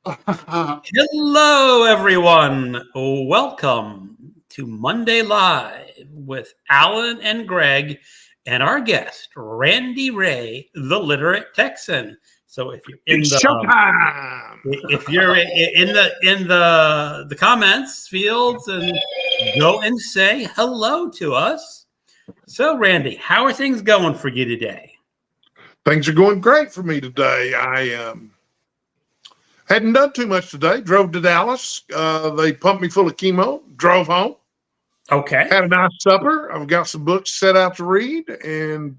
Hello, everyone. Welcome to Monday Live with Alan and Greg and our guest, Randy Ray, the literate Texan. So if you're in It's the showtime. if you're in the comments fields and go and say hello to us. So Randy, how are things going for you today? Things are going great for me today. I hadn't done too much today. Drove to Dallas. They pumped me full of chemo. Drove home. Okay. Had a nice supper. I've got some books set out to read, and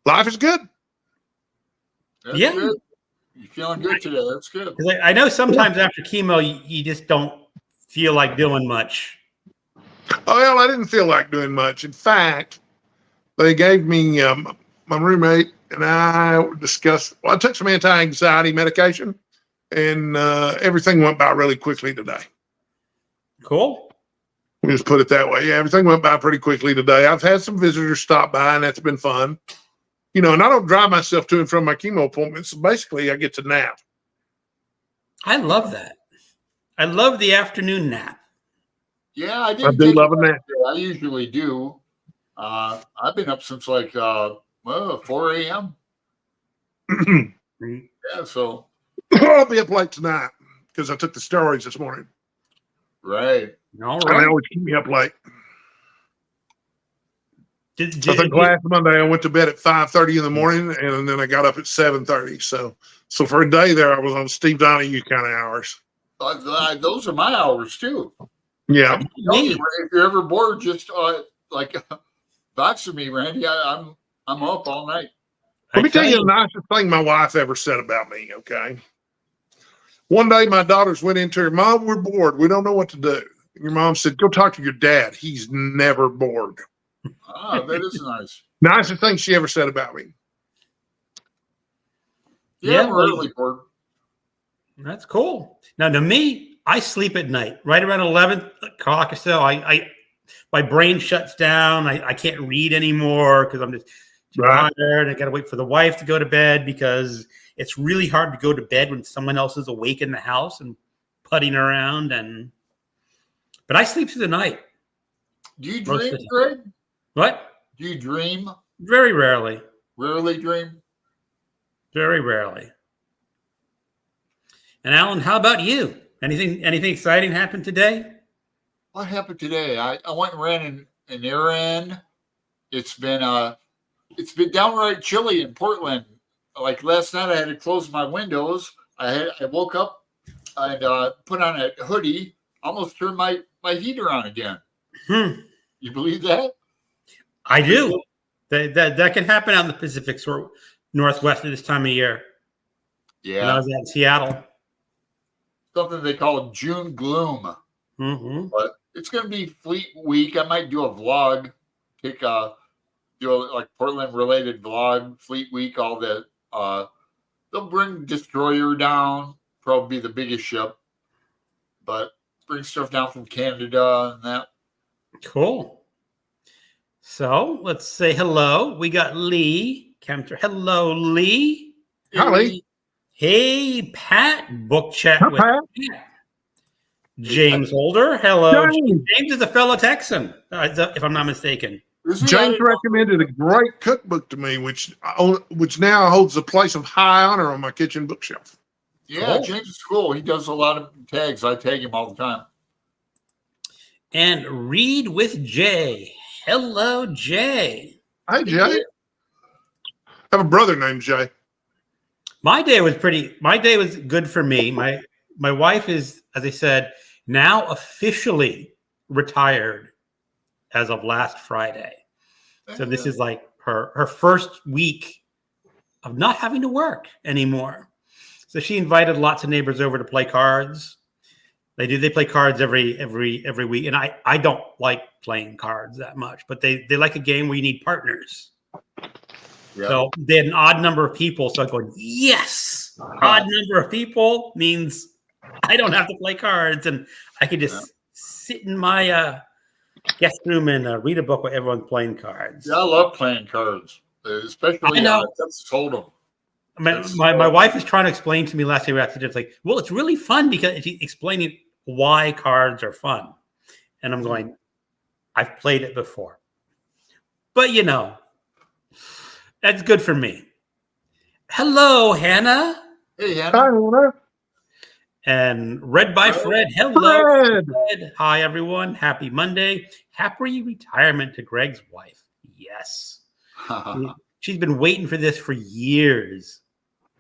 life is good. That's Yeah. good. You feeling good today? That's good. 'Cause I know sometimes after chemo, you just don't feel like doing much. Oh, well, I didn't feel like doing much. In fact, they gave me my roommate and I discussed. Well, I took some anti-anxiety medication, and everything went by really quickly today. Cool. We just put it that way. Yeah, everything went by pretty quickly today. I've had some visitors stop by, and that's been fun. You know, and I don't drive myself to and from my chemo appointments. So basically, I get to nap. I love that. I love the afternoon nap. Yeah, I I didn't do take love it a nap. today. I usually do. I've been up since like 4 a.m. Yeah, so I'll be up late tonight because I took the steroids this morning. right. All And they right. always keep me up late. Did, So I did, think last Monday I went to bed at 5:30 in the morning, and then I got up at 7:30. So for a day there, I was on Steve Donahue kind of hours. Those are my hours too. Yeah. Tell you, if you're ever bored, just box with me, Randy. I'm up all night. Let me tell you the nicest thing my wife ever said about me, okay? One day my daughters went into her, Mom, we're bored. We don't know what to do. Your mom said, go talk to your dad. He's never bored. That is nice. Nicest thing she ever said about me. Yeah, Yeah, we're really bored. That's cool. Now, to me, I sleep at night, right around 11 o'clock or so. My brain shuts down. I can't read anymore because I'm just too tired. I got to wait for the wife to go to bed because it's really hard to go to bed when someone else is awake in the house and putting around. But I sleep through the night. Do you dream, Greg? What? Do you dream? Very rarely. Rarely dream? Very rarely. And Alan, how about you? Anything exciting happened today? What happened today? I went and ran an errand. It's been downright chilly in Portland. Like last night, I had to close my windows. I woke up and put on a hoodie. Almost turned my heater on again. You believe that? I do. That can happen out in the Pacific Northwest at this time of year. Yeah. When I was at Seattle. Something they call June gloom. Mm-hmm. But it's going to be Fleet Week. I might do a vlog. Do a like Portland related vlog. Fleet Week. All that. They'll bring Destroyer down. Probably the biggest ship. But bring stuff down from Canada and that. Cool. So let's say hello. We got Lee Kempter. Hello, Lee. Hi, Lee. Hey, Pat. Book chat with Pat. James Holder. Hello. James. James is a fellow Texan, if I'm not mistaken. James recommended a great cookbook to me, which now holds a place of high honor on my kitchen bookshelf. Yeah, cool. James is cool. He does a lot of tags. I tag him all the time. And Read with Jay. Hello, Jay. Hi, Jay. I have a brother named Jay. My day was good for me. My wife is, as I said, now officially retired as of last Friday. So this is like her first week of not having to work anymore. So she invited lots of neighbors over to play cards. They play cards every week, and I don't like playing cards that much, but they like a game where you need partners. Yeah. So they had an odd number of people. So I'm going, yes, odd number of people means I don't have to play cards, and I could just sit in my guest room and read a book while everyone's playing cards. Yeah, I love playing cards, especially Texas Hold'em. My wife is trying to explain to me last night after dinner. It's like, well, it's really fun because she's explaining why cards are fun. And I'm going, I've played it before. But, that's good for me. Hello, Hannah. Hey, Hannah. Hi, Hannah. And Read by Fred. Hello, Fred. Hi, everyone. Happy Monday. Happy retirement to Greg's wife. Yes. She's been waiting for this for years.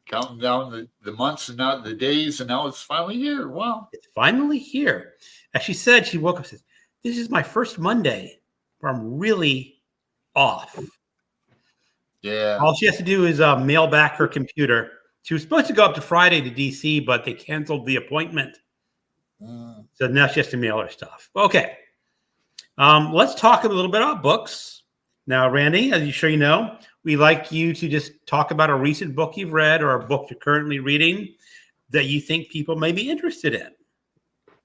Counting down the months and now the days, and now it's finally here. Wow. It's finally here. As she said, she woke up and says, this is my first Monday where I'm really off. Yeah. All she has to do is mail back her computer. She was supposed to go up to Friday to DC, but they canceled the appointment. So now she has to mail her stuff. Okay. Let's talk a little bit about books. Now, Randy, as you sure you know, we like you to just talk about a recent book you've read or a book you're currently reading that you think people may be interested in.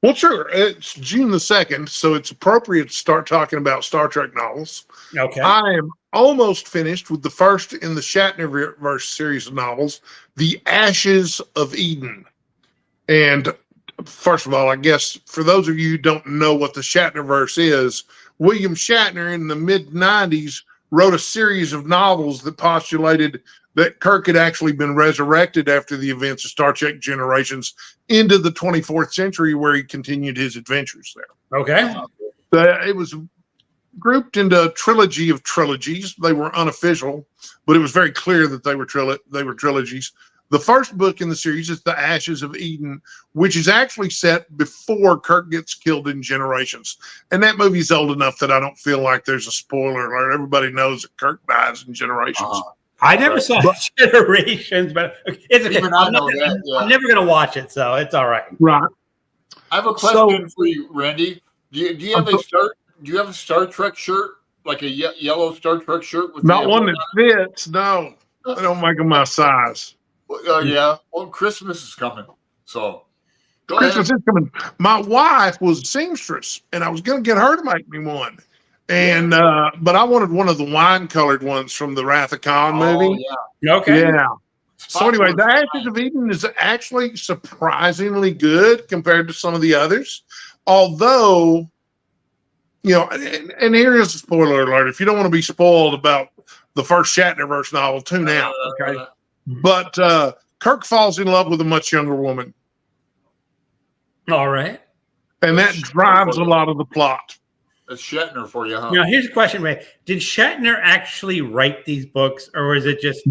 Well, sure. It's June the 2nd, so it's appropriate to start talking about Star Trek novels. Okay. I am almost finished with the first in the Shatnerverse series of novels, The Ashes of Eden. And first of all, I guess for those of you who don't know what the Shatnerverse is, William Shatner in the mid-90s wrote a series of novels that postulated that Kirk had actually been resurrected after the events of Star Trek Generations into the 24th century, where he continued his adventures there. Okay. It was grouped into a trilogy of trilogies. They were unofficial, but it was very clear that they were trilogies. The first book in the series is The Ashes of Eden, which is actually set before Kirk gets killed in Generations. And that movie's old enough that I don't feel like there's a spoiler alert. Everybody knows that Kirk dies in Generations. I never saw Generations, but it's okay. Even I know that, yeah. I'm never going to watch it, so it's all right. Right. I have a question for you, Randy. Do you have a Star Trek shirt, like a yellow Star Trek shirt? With Not one that fits. No, I don't make them my size. Yeah. Well, Christmas is coming, so go Christmas ahead. is coming. My wife was a seamstress, and I was going to get her to make me one. And but I wanted one of the wine-colored ones from the Wrath of Khan movie. Yeah. Okay. Yeah. So anyway, The Ashes of Eden is actually surprisingly good compared to some of the others. Although, and here is a spoiler alert. If you don't want to be spoiled about the first Shatnerverse novel, tune out. Okay. But Kirk falls in love with a much younger woman. All right. And that drives a lot of the plot. That's Shatner for you, huh? Now, here's a question, Ray. Did Shatner actually write these books, or was it just...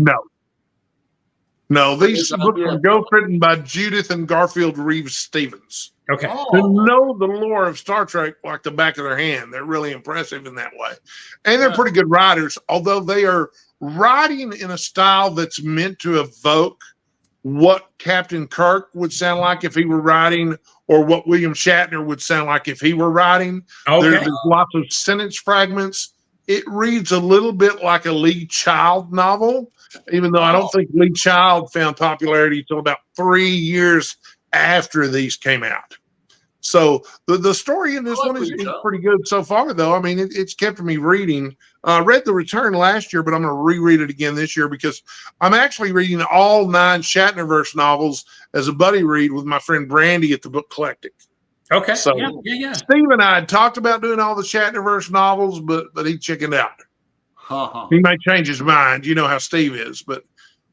No, these books were ghostwritten by Judith and Garfield Reeves Stevens. Okay. Who know the lore of Star Trek like the back of their hand. They're really impressive in that way. And they're pretty good writers, although they are writing in a style that's meant to evoke what Captain Kirk would sound like if he were writing, or what William Shatner would sound like if he were writing. Okay. There's lots of sentence fragments. It reads a little bit like a Lee Child novel, even though I don't think Lee Child found popularity until about 3 years after these came out. So the story in this one is pretty good so far, though. I mean, it's kept me reading. I read The Return last year, but I'm going to reread it again this year because I'm actually reading all 9 Shatnerverse novels as a buddy read with my friend Brandy at the Book Collective. Okay. So Yeah. Steve and I had talked about doing all the Shatnerverse novels, but he chickened out. He may change his mind. You know how Steve is, but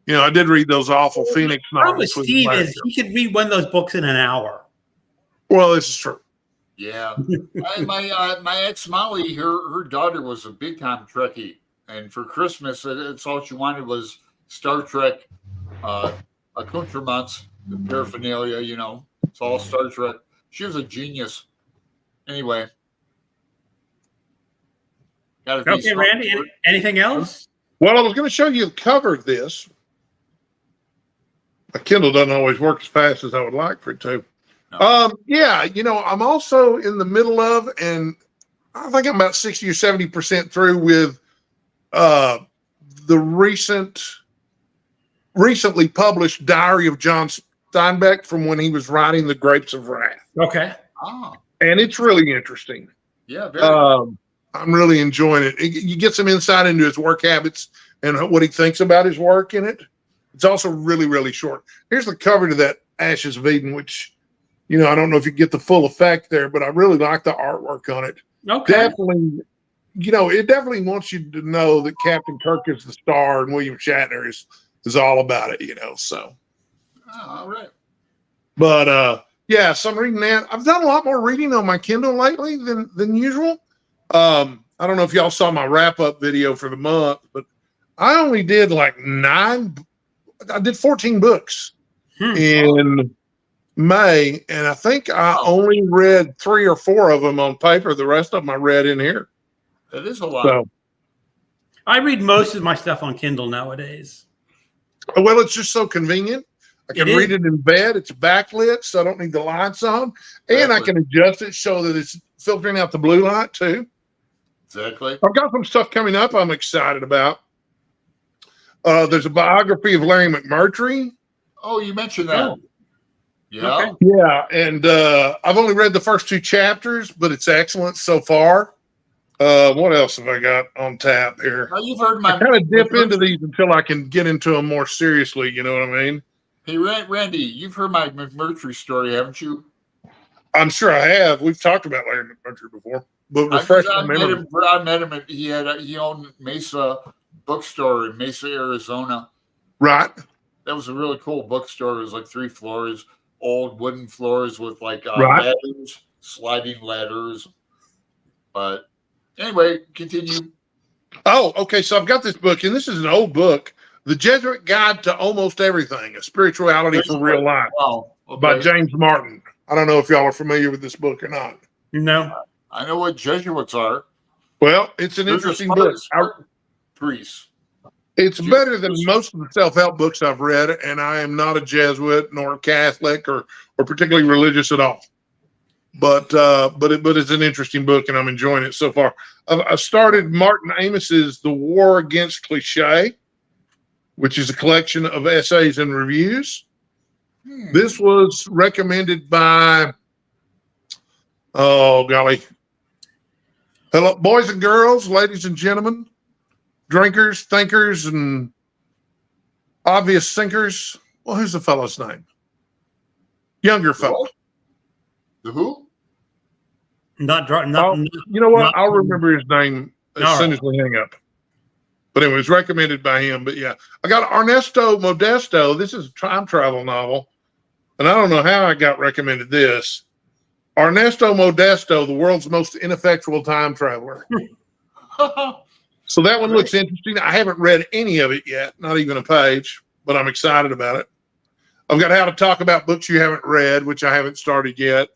I did read those awful Phoenix novels. Problem with Steve is he could read one of those books in an hour. Well, this is true. Yeah. My ex Molly, her daughter was a big time Trekkie, and for Christmas, it's all she wanted was Star Trek accoutrements, the paraphernalia. It's all Star Trek. She was a genius. Anyway. Okay, Randy. Anything else? Well, I was going to show you the cover of this. My Kindle doesn't always work as fast as I would like for it to. No. I'm also in the middle of, and I think I'm about 60 or 70% through with the recently published Diary of John Steinbeck from when he was writing The Grapes of Wrath. Okay. And it's really interesting. Yeah, very I'm really enjoying it. You get some insight into his work habits and what he thinks about his work in it. It's also really, really short. Here's the cover to that Ashes of Eden, which, I don't know if you get the full effect there, but I really like the artwork on it. Okay. Definitely, it definitely wants you to know that Captain Kirk is the star and William Shatner is all about it, so. Oh, all right. But yeah, so I'm reading that. I've done a lot more reading on my Kindle lately than usual. I don't know if y'all saw my wrap-up video for the month, but I only did like 14 books in May, and I think I only read 3 or 4 of them on paper. The rest of them I read in here. That is a lot. So, I read most of my stuff on Kindle nowadays. well, it's just so convenient. I can read it in bed. It's backlit, so I don't need the lights on. And I can adjust it so that it's filtering out the blue light, too. Exactly. I've got some stuff coming up I'm excited about. There's a biography of Larry McMurtry. Oh, you mentioned that. Oh. Yeah. Okay. Yeah, and I've only read the first 2 chapters, but it's excellent so far. What else have I got on tap here? Now you've heard my. I kind of dip into these until I can get into them more seriously. You know what I mean? Hey, Randy, you've heard my McMurtry story, haven't you? I'm sure I have. We've talked about Larry McMurtry before, but refresh my memory. I met him. He owned Mesa Bookstore in Mesa, Arizona. Right. That was a really cool bookstore. It was like 3 floors, old wooden floors with like ladders, sliding ladders. But anyway, continue. Oh, okay. So I've got this book, and this is an old book, The Jesuit Guide to Almost Everything, A Spirituality for Real Life, by James Martin. I don't know if y'all are familiar with this book or not. No. I know what Jesuits are. Well, it's an interesting book. Priests. It's better than most of the self-help books I've read, and I am not a Jesuit nor a Catholic or particularly religious at all. But it's an interesting book, and I'm enjoying it so far. I started Martin Amos's The War Against Cliche, which is a collection of essays and reviews. This was recommended by, oh golly, hello, boys and girls, ladies and gentlemen, drinkers, thinkers, and obvious thinkers. Well, who's the fellow's name? Younger fellow. The who? You know what? I'll remember his name as soon as we hang up. But anyway, it was recommended by him. But yeah, I got Ernesto Modesto. This is a time travel novel. And I don't know how I got recommended this. Ernesto Modesto, the world's most ineffectual time traveler. So that one looks interesting. I haven't read any of it yet, not even a page, but I'm excited about it. I've got How to Talk About Books You Haven't Read, which I haven't started yet.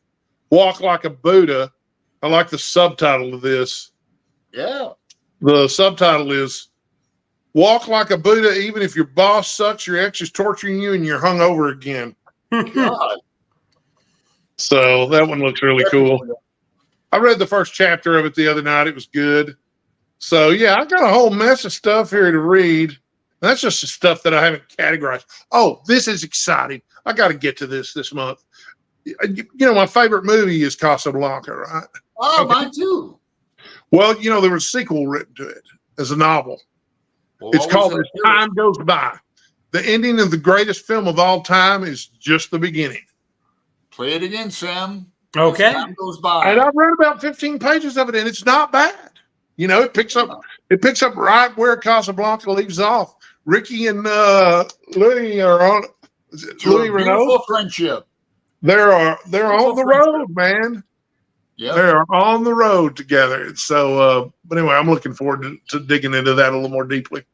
Walk Like a Buddha. I like the subtitle of this. Yeah. The subtitle is Walk Like a Buddha, even if your boss sucks, your ex is torturing you, and you're hungover again. God. So that one looks really cool. I read the first chapter of it the other night. It was good. So yeah, I got a whole mess of stuff here to read. That's just the stuff that I haven't categorized. Oh, this is exciting. I got to get to this month. My favorite movie is Casablanca, right? Oh, mine too. Well, there was a sequel written to it as a novel. Well, it's called As Time Goes By. The ending of the greatest film of all time is just the beginning. Play it again, Sam. Okay. As time goes by. And I've read about 15 pages of it, and it's not bad. It picks up right where Casablanca leaves off. Ricky and Louis are on Louis Renault. Friendship. They're on the road, man. Yeah, they're on the road together. So, but anyway, I'm looking forward to digging into that a little more deeply.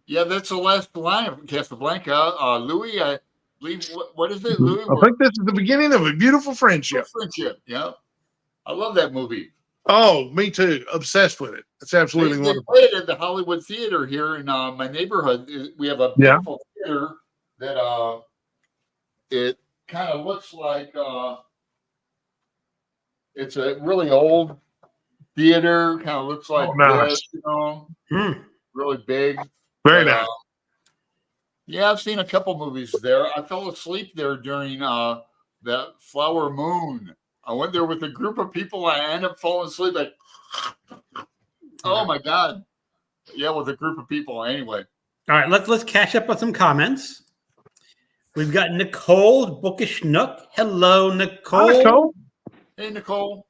Yeah, that's the last line of Casablanca. Louis, I believe, what is it, Louis? I think this is the beginning of a beautiful friendship. Friendship, yeah. I love that movie. Oh, me too. Obsessed with it. It's absolutely wonderful. They play it at the Hollywood Theater here in my neighborhood. We have a beautiful theater that it kind of looks like it's a really old theater. Kind of looks like this, really big. Very nice. Yeah, I've seen a couple movies there. I fell asleep there during that Flower Moon. I went there with a group of people. I ended up falling asleep. Oh my God. Yeah, with a group of people. Anyway. All right, let's catch up on some comments. We've got Nicole Bookish Nook. Hello, Hi, Nicole. Nicole. Hey, Nicole.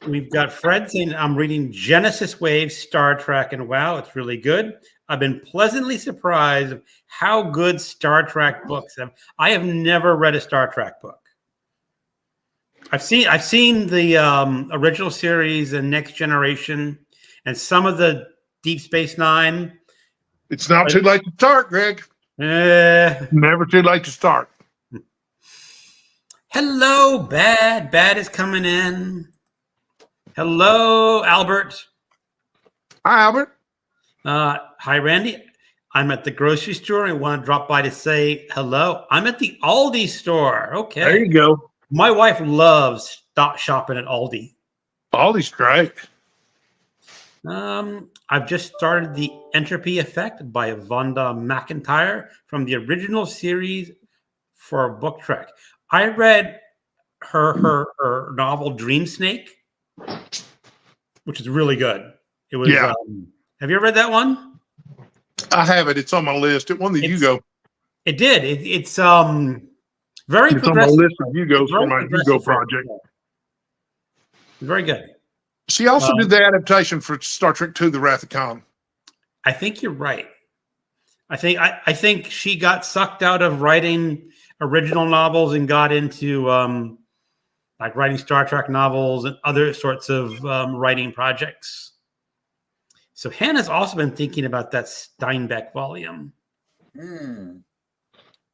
We've got Fred saying, I'm reading Genesis Wave, Star Trek, and wow, it's really good. I've been pleasantly surprised of how good Star Trek books have. I have never read a Star Trek book. I've seen the original series and Next Generation and some of the Deep Space Nine. It's not too late to start, Greg. Eh. Never too late to start. Hello, Bad. Bad is coming in. Hello, Albert. Hi, Albert. Hi, Randy. I'm at the grocery store. I want to drop by to say hello. I'm at the Aldi store. Okay. There you go. My wife loves shopping at Aldi. Aldi's great. I've just started The Entropy Effect by Vonda McIntyre from the original series for Book Trek. I read her novel Dream Snake, which is really good. It was. Yeah. Have you ever read that one? I have it. It's on my list. It won the Hugo. It did. It's very It's on my progressive. list of Hugos for my Progressive Hugo film. project. Very good. She also did the adaptation for Star Trek II: The Wrath of Khan. I think you're right. I think she got sucked out of writing original novels and got into like writing Star Trek novels and other sorts of writing projects. So Hannah's also been thinking about that Steinbeck volume.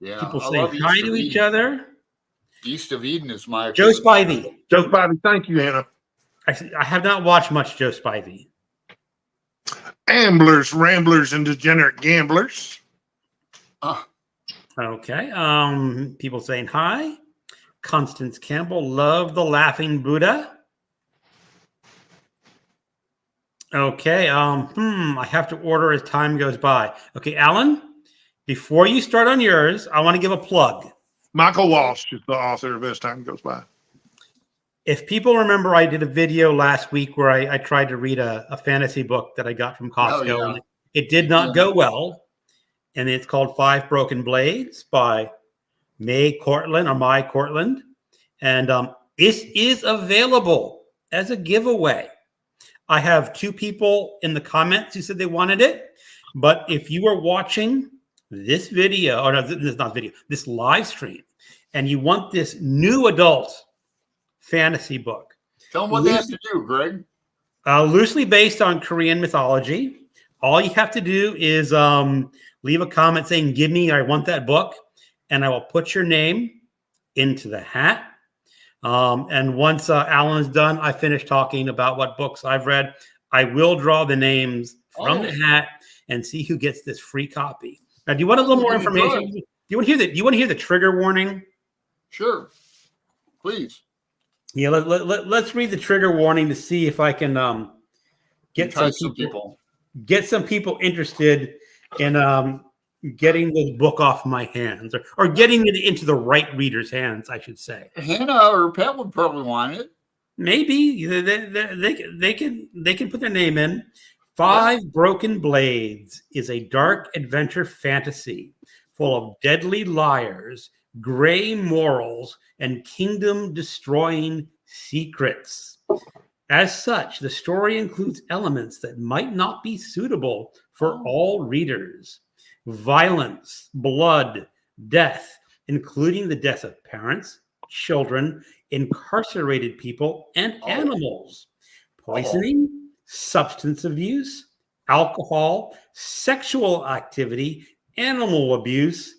Yeah, People I say love hi East to of each Eden. other. East of Eden is my Joe Spivey. Joe Spivey. Thank you, Hannah. I have not watched much Joe Spivey. Amblers, ramblers, and degenerate gamblers. Okay. People saying hi. Constance Campbell, love the Laughing Buddha. Okay. I have to order as time goes by. Okay, Alan, before you start on yours, I want to give a plug. Michael Walsh is the author of As Time Goes By. If people remember, I did a video last week where I tried to read a fantasy book that I got from Costco. yeah. And it did not go well. And it's called Five Broken Blades by May Cortland. And this is available as a giveaway. I have 2 people in the comments who said they wanted it. But if you are watching this video, or no, this is not video, this live stream, and you want this new adult fantasy book. Tell them what they have to do, Greg. Loosely based on Korean mythology. All you have to do is leave a comment saying, give me, I want that book. And I will put your name into the hat. And once Alan is done, I finish talking about what books I've read. I will draw the names from the hat and see who gets this free copy. Now, do you want a little more information? Do you want to hear the trigger warning? Sure. Please. Yeah, let's read the trigger warning to see if I can get some people interested in getting this book off my hands, or getting it into the right reader's hands, I should say. Hannah or Pat would probably want it. Maybe they can put their name in. Five Broken Blades is a dark adventure fantasy full of deadly liars, gray morals, and kingdom-destroying secrets. As such, the story includes elements that might not be suitable for all readers. Violence, blood, death, including the death of parents, children, incarcerated people, and animals. Poisoning, substance abuse, alcohol, sexual activity, animal abuse,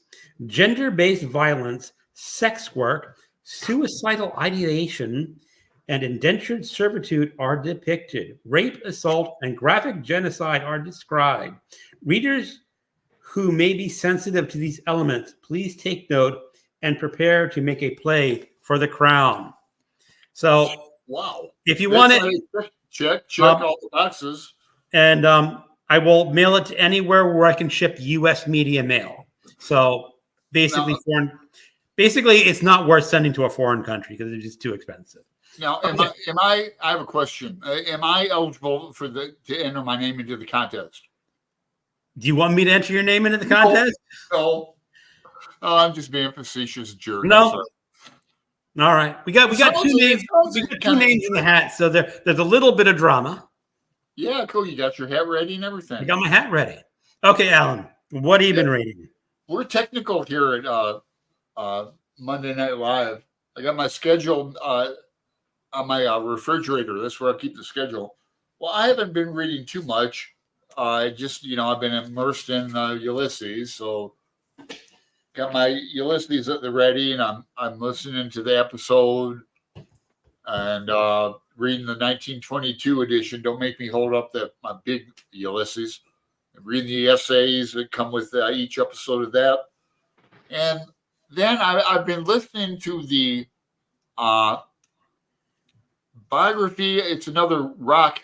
gender-based violence, sex work, suicidal ideation, and indentured servitude are depicted. Rape, assault, and graphic genocide are described. Readers who may be sensitive to these elements, please take note and prepare to make a play for the crown. So, wow. If you want it, check all the boxes. And I will mail it to anywhere where I can ship U.S. media mail. So basically, it's not worth sending to a foreign country because it's just too expensive. Now, I have a question. Am I eligible to enter my name into the contest? Do you want me to enter your name into the contest? No. Oh, I'm just being a facetious jerk. No. So. All right. We got two names. We got two names in the hat, so there's a little bit of drama. Yeah, cool. You got your hat ready and everything. I got my hat ready. Okay, Alan, what have you been reading? We're technical here at Monday Night Live. I got my schedule on my refrigerator. That's where I keep the schedule. Well, I haven't been reading too much. I've been immersed in Ulysses, so got my Ulysses at the ready, and I'm listening to the episode and reading the 1922 edition. Don't make me hold up my big Ulysses. Reading the essays that come with each episode of that, and then I've been listening to the biography. It's another rock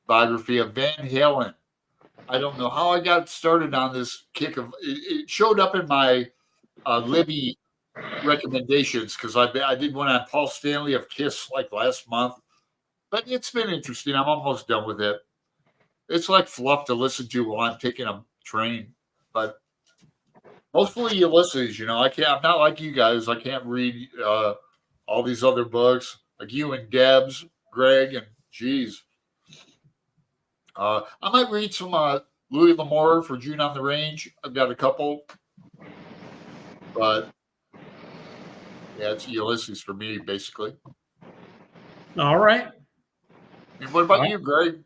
biography of Van Halen. I don't know how I got started on this kick of it showed up in my Libby recommendations because I did one on Paul Stanley of Kiss like last month, but it's been interesting. I'm almost done with it. It's like fluff to listen to while I'm taking a train, but mostly Ulysses. I'm not like you guys. I can't read all these other books like you and Debs, Greg, and geez. I might read some Louis L'Amour for June on the Range. I've got a couple, but yeah, it's Ulysses for me, basically. All right. And what about you, Greg?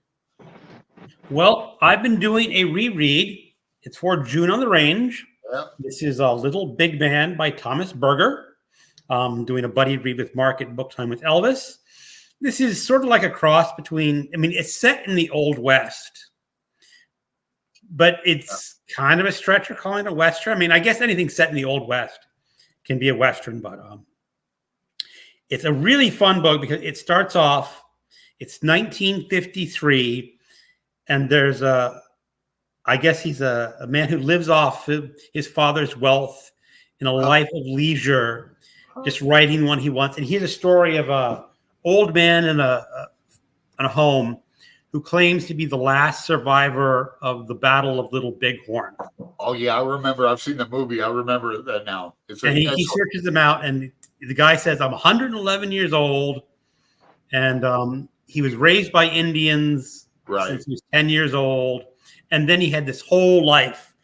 Well, I've been doing a reread. It's for June on the Range. Yeah. This is a Little Big Man by Thomas Berger. Doing a buddy read with Mark at Book Time with Elvis. This is sort of like a cross between, it's set in the Old West, but it's kind of a stretch of calling it a Western. I guess anything set in the Old West can be a Western, but it's a really fun book because it starts off, it's 1953, and there's I guess he's a man who lives off his father's wealth in a life of leisure, just writing what he wants. And here's a story of a old man in a home who claims to be the last survivor of the Battle of Little Bighorn. Oh yeah, I remember. I've seen the movie. I remember that now. And he searches them out, and the guy says, "I'm 111 years old, and he was raised by Indians since he was 10 years old, and then he had this whole life."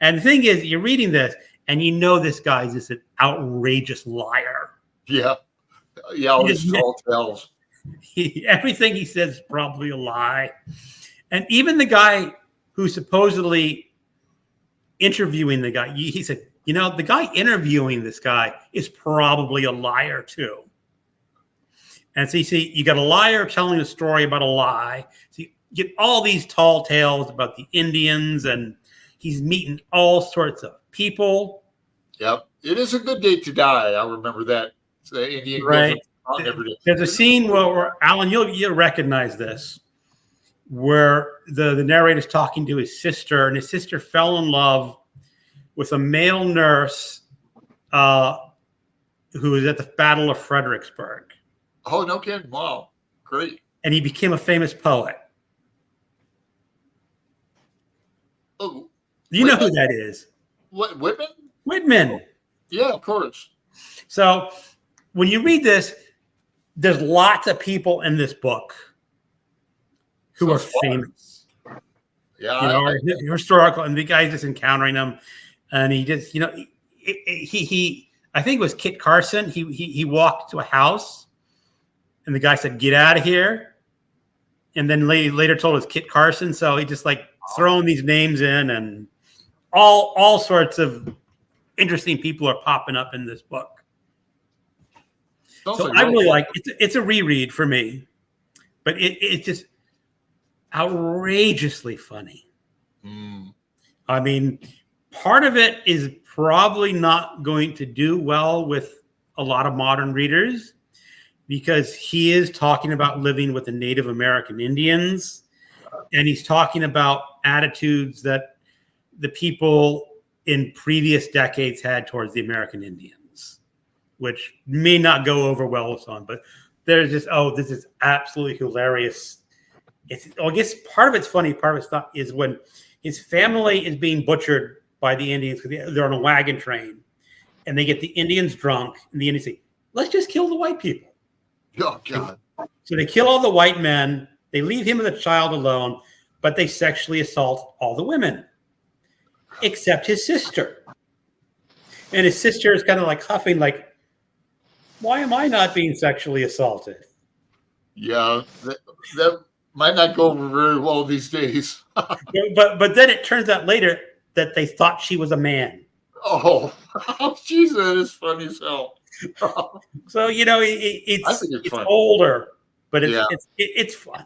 And the thing is, you're reading this, and this guy's just an outrageous liar. Yeah. Yeah, all his tall tales. Everything he says is probably a lie. And even the guy who's supposedly interviewing the guy, he said, the guy interviewing this guy is probably a liar too. And so you see, you got a liar telling a story about a lie. So you get all these tall tales about the Indians, and he's meeting all sorts of people. Yep. It is a good day to die. I remember that. The Indian right. There's a scene where Alan, you'll recognize this, where the narrator's talking to his sister, and his sister fell in love with a male nurse who was at the Battle of Fredericksburg. Oh, no kidding. Wow. Great. And he became a famous poet. Oh, you know who that is? What, Whitman? Whitman. Yeah, of course. So when you read this, there's lots of people in this book who are famous. Yeah. Historical, and the guy's just encountering them. And he just, he I think it was Kit Carson. He walked to a house, and the guy said, "Get out of here." And then later told us Kit Carson. So he just throwing these names in, and all sorts of interesting people are popping up in this book. So I really like it. It's a reread for me, but it's just outrageously funny. Part of it is probably not going to do well with a lot of modern readers because he is talking about living with the Native American Indians, and he's talking about attitudes that the people in previous decades had towards the American Indians, which may not go over well with some, but there's just, this is absolutely hilarious. I guess part of it's funny, part of it's not, is when his family is being butchered by the Indians because they're on a wagon train. and they get the Indians drunk, and the Indians say, let's just kill the white people. Oh, God. So they kill all the white men. They leave him and the child alone, but they sexually assault all the women, except his sister. And his sister is kind of like huffing, like, why am I not being sexually assaulted? Yeah, that might not go over very well these days. But then it turns out later that they thought she was a man. Oh, jeez, that is funny as hell. So, you know, I it's think it's funny. older, but Yeah. it's funny.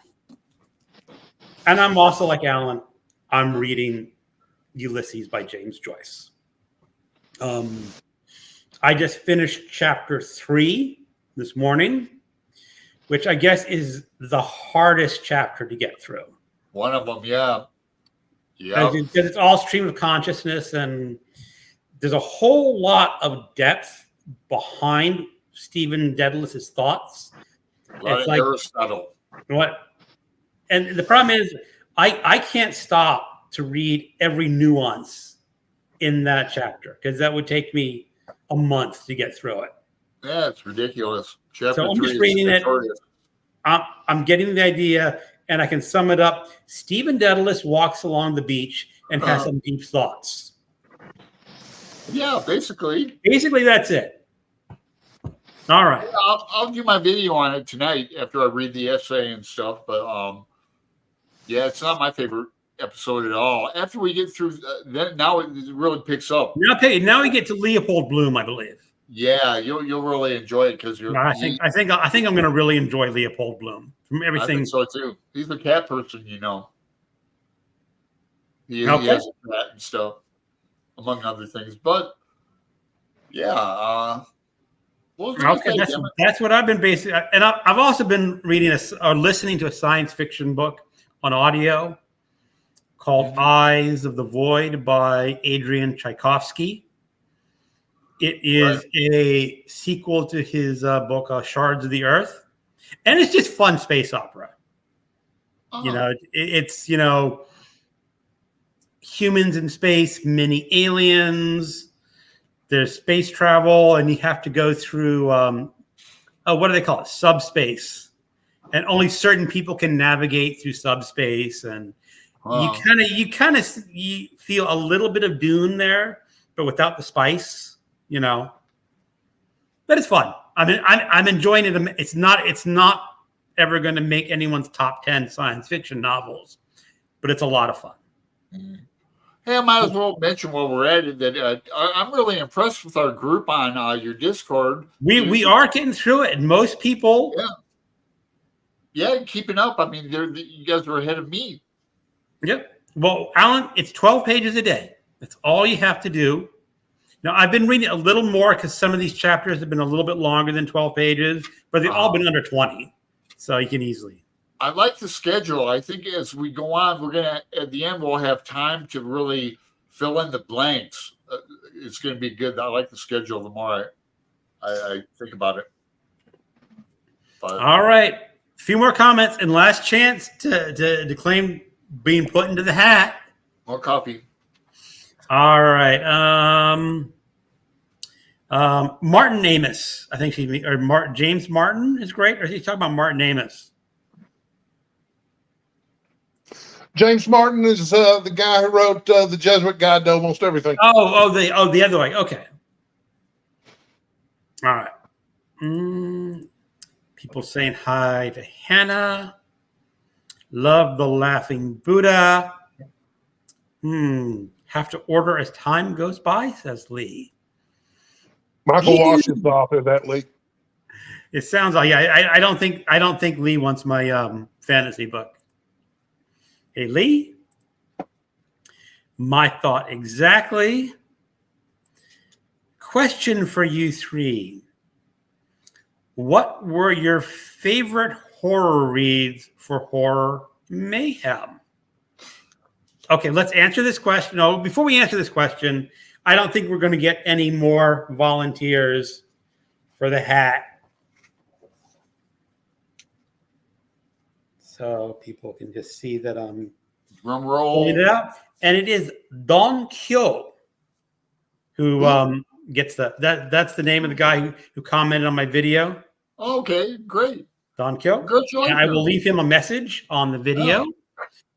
And I'm also like Alan. I'm reading Ulysses by James Joyce. I just finished chapter 3 this morning, which I guess is the hardest chapter to get through. One of them, yeah. Yeah. Because it's all stream of consciousness, and there's a whole lot of depth behind Stephen Daedalus's thoughts. A lot It's of like Aristotle. what, and the problem is, I can't stop to read every nuance in that chapter because that would take me a month to get through it. Yeah, it's ridiculous. Chapter So I'm 3 just is reading it. victorious. I'm getting the idea, and I can sum it up. Stephen Daedalus walks along the beach and has some deep thoughts. Yeah, basically. Basically, that's it. All right. I'll do my video on it tonight after I read the essay and stuff. But yeah, it's not my favorite episode at all. After we get through, then now it really picks up. Now we get to Leopold Bloom, I believe. Yeah, you'll really enjoy it because you're. I think I'm going to really enjoy Leopold Bloom from I everything. think so too. He's the cat person, you know. He Okay. has a cat and stuff, among other things. But yeah, Okay, that's what I've been basing, and I've also been reading or listening to a science fiction book on audio called Eyes of the Void by Adrian Tchaikovsky. It is a sequel to his book Shards of the Earth, and it's just fun space opera. You know, it's humans in space, mini aliens. There's space travel, and you have to go through what do they call it? Subspace, and only certain people can navigate through subspace. And you kind of feel a little bit of Dune there, but without the spice, But it's fun. I mean, I'm enjoying it. It's not ever going to make anyone's top 10 science fiction novels, but it's a lot of fun. Hey, I might as well mention while we're at it that I'm really impressed with our group on your Discord. We are getting through it, and most people, yeah, keeping up. I mean, you guys are ahead of me. Yep. Well, Alan, it's 12 pages a day. That's all you have to do. Now, I've been reading a little more because some of these chapters have been a little bit longer than 12 pages, but they've all been under 20, so you can easily. I like the schedule. I think as we go on, we're gonna at the end we'll have time to really fill in the blanks. It's gonna be good. I like the schedule the more I think about it. But, all right, a few more comments and last chance to claim being put into the hat. More coffee. All right. Martin Amis, I think James Martin is great. Or is he talking about Martin Amis? James Martin is the guy who wrote the Jesuit Guide to Almost Everything. The other way. Okay. All right. People saying hi to Hannah. Love the Laughing Buddha. Have to order as time goes by, says Lee. Michael Walsh is the author of that, Lee. It sounds like I don't think Lee wants my fantasy book. Hey, Lee, my thought exactly. Question for you three. What were your favorite horror reads for Horror Mayhem? Okay, let's answer this question. No, before we answer this question, I don't think we're going to get any more volunteers for the hat. So people can just see that I'm drum roll it out. And it is Don Kyo, who gets that's the name of the guy who commented on my video, Okay, great. Don Kill. Congratulations. And I will leave him a message on the video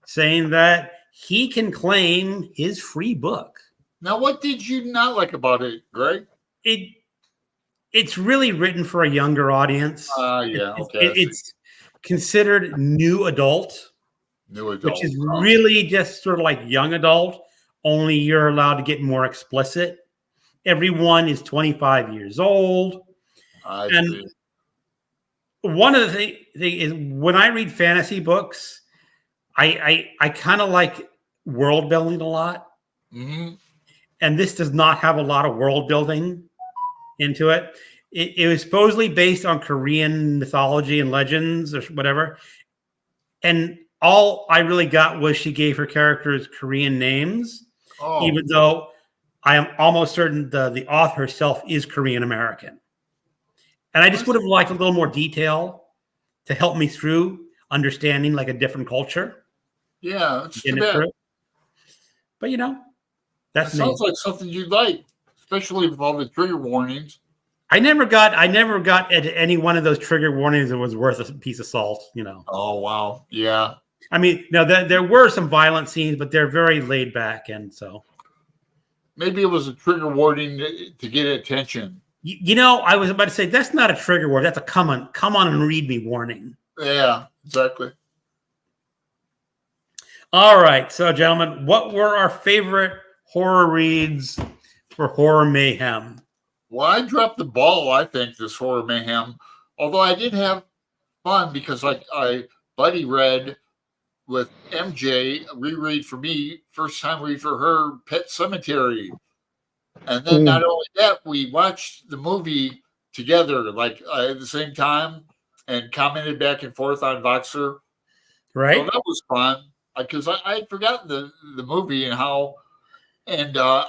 saying that he can claim his free book. Now, what did you not like about it, Greg? It's really written for a younger audience. Yeah, okay. It's considered new adult, New adult. which is really just sort of like young adult, only you're allowed to get more explicit. Everyone is 25 years old. I and see. One of the things is when I read fantasy books, I kind of like world building a lot. Mm-hmm. And this does not have a lot of world building into it. It was supposedly based on Korean mythology and legends or whatever. And all I really got was she gave her characters Korean names, even though I am almost certain the author herself is Korean American. And I just would have liked a little more detail to help me through understanding like a different culture. Yeah, it's too bad. But that sounds like something you'd like, especially with all the trigger warnings. I never got at any one of those trigger warnings that was worth a piece of salt. Oh wow, yeah. I mean, no, there were some violent scenes, but they're very laid back, and so maybe it was a trigger warning to get attention. I was about to say that's not a trigger warning. That's a come on and read me warning. Yeah, exactly. All right, so gentlemen, what were our favorite horror reads for Horror Mayhem? Well, I dropped the ball, I think, this Horror Mayhem. Although I did have fun because I buddy read with MJ, a reread for me, first time read for her, Pet Cemetery. And then not only that, we watched the movie together, at the same time, and commented back and forth on Voxer. Right. So that was fun because I had forgotten the movie and how, and that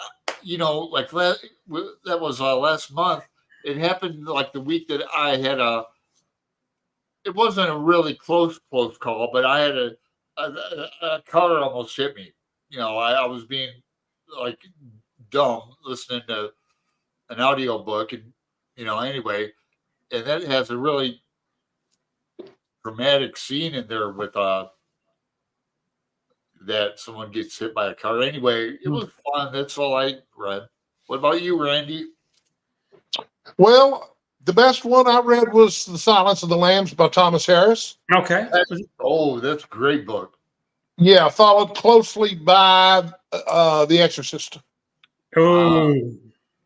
was last month. It happened like the week that I had it wasn't a really close call, but I had a car almost hit me. I was being like dumb listening to an audio book, and anyway, and that has a really dramatic scene in there with that someone gets hit by a car. Anyway, it was fun. That's all I read. What about you, Randy? Well, the best one I read was The Silence of the Lambs by Thomas Harris. Okay. That's a great book. Yeah, followed closely by The Exorcist. Oh,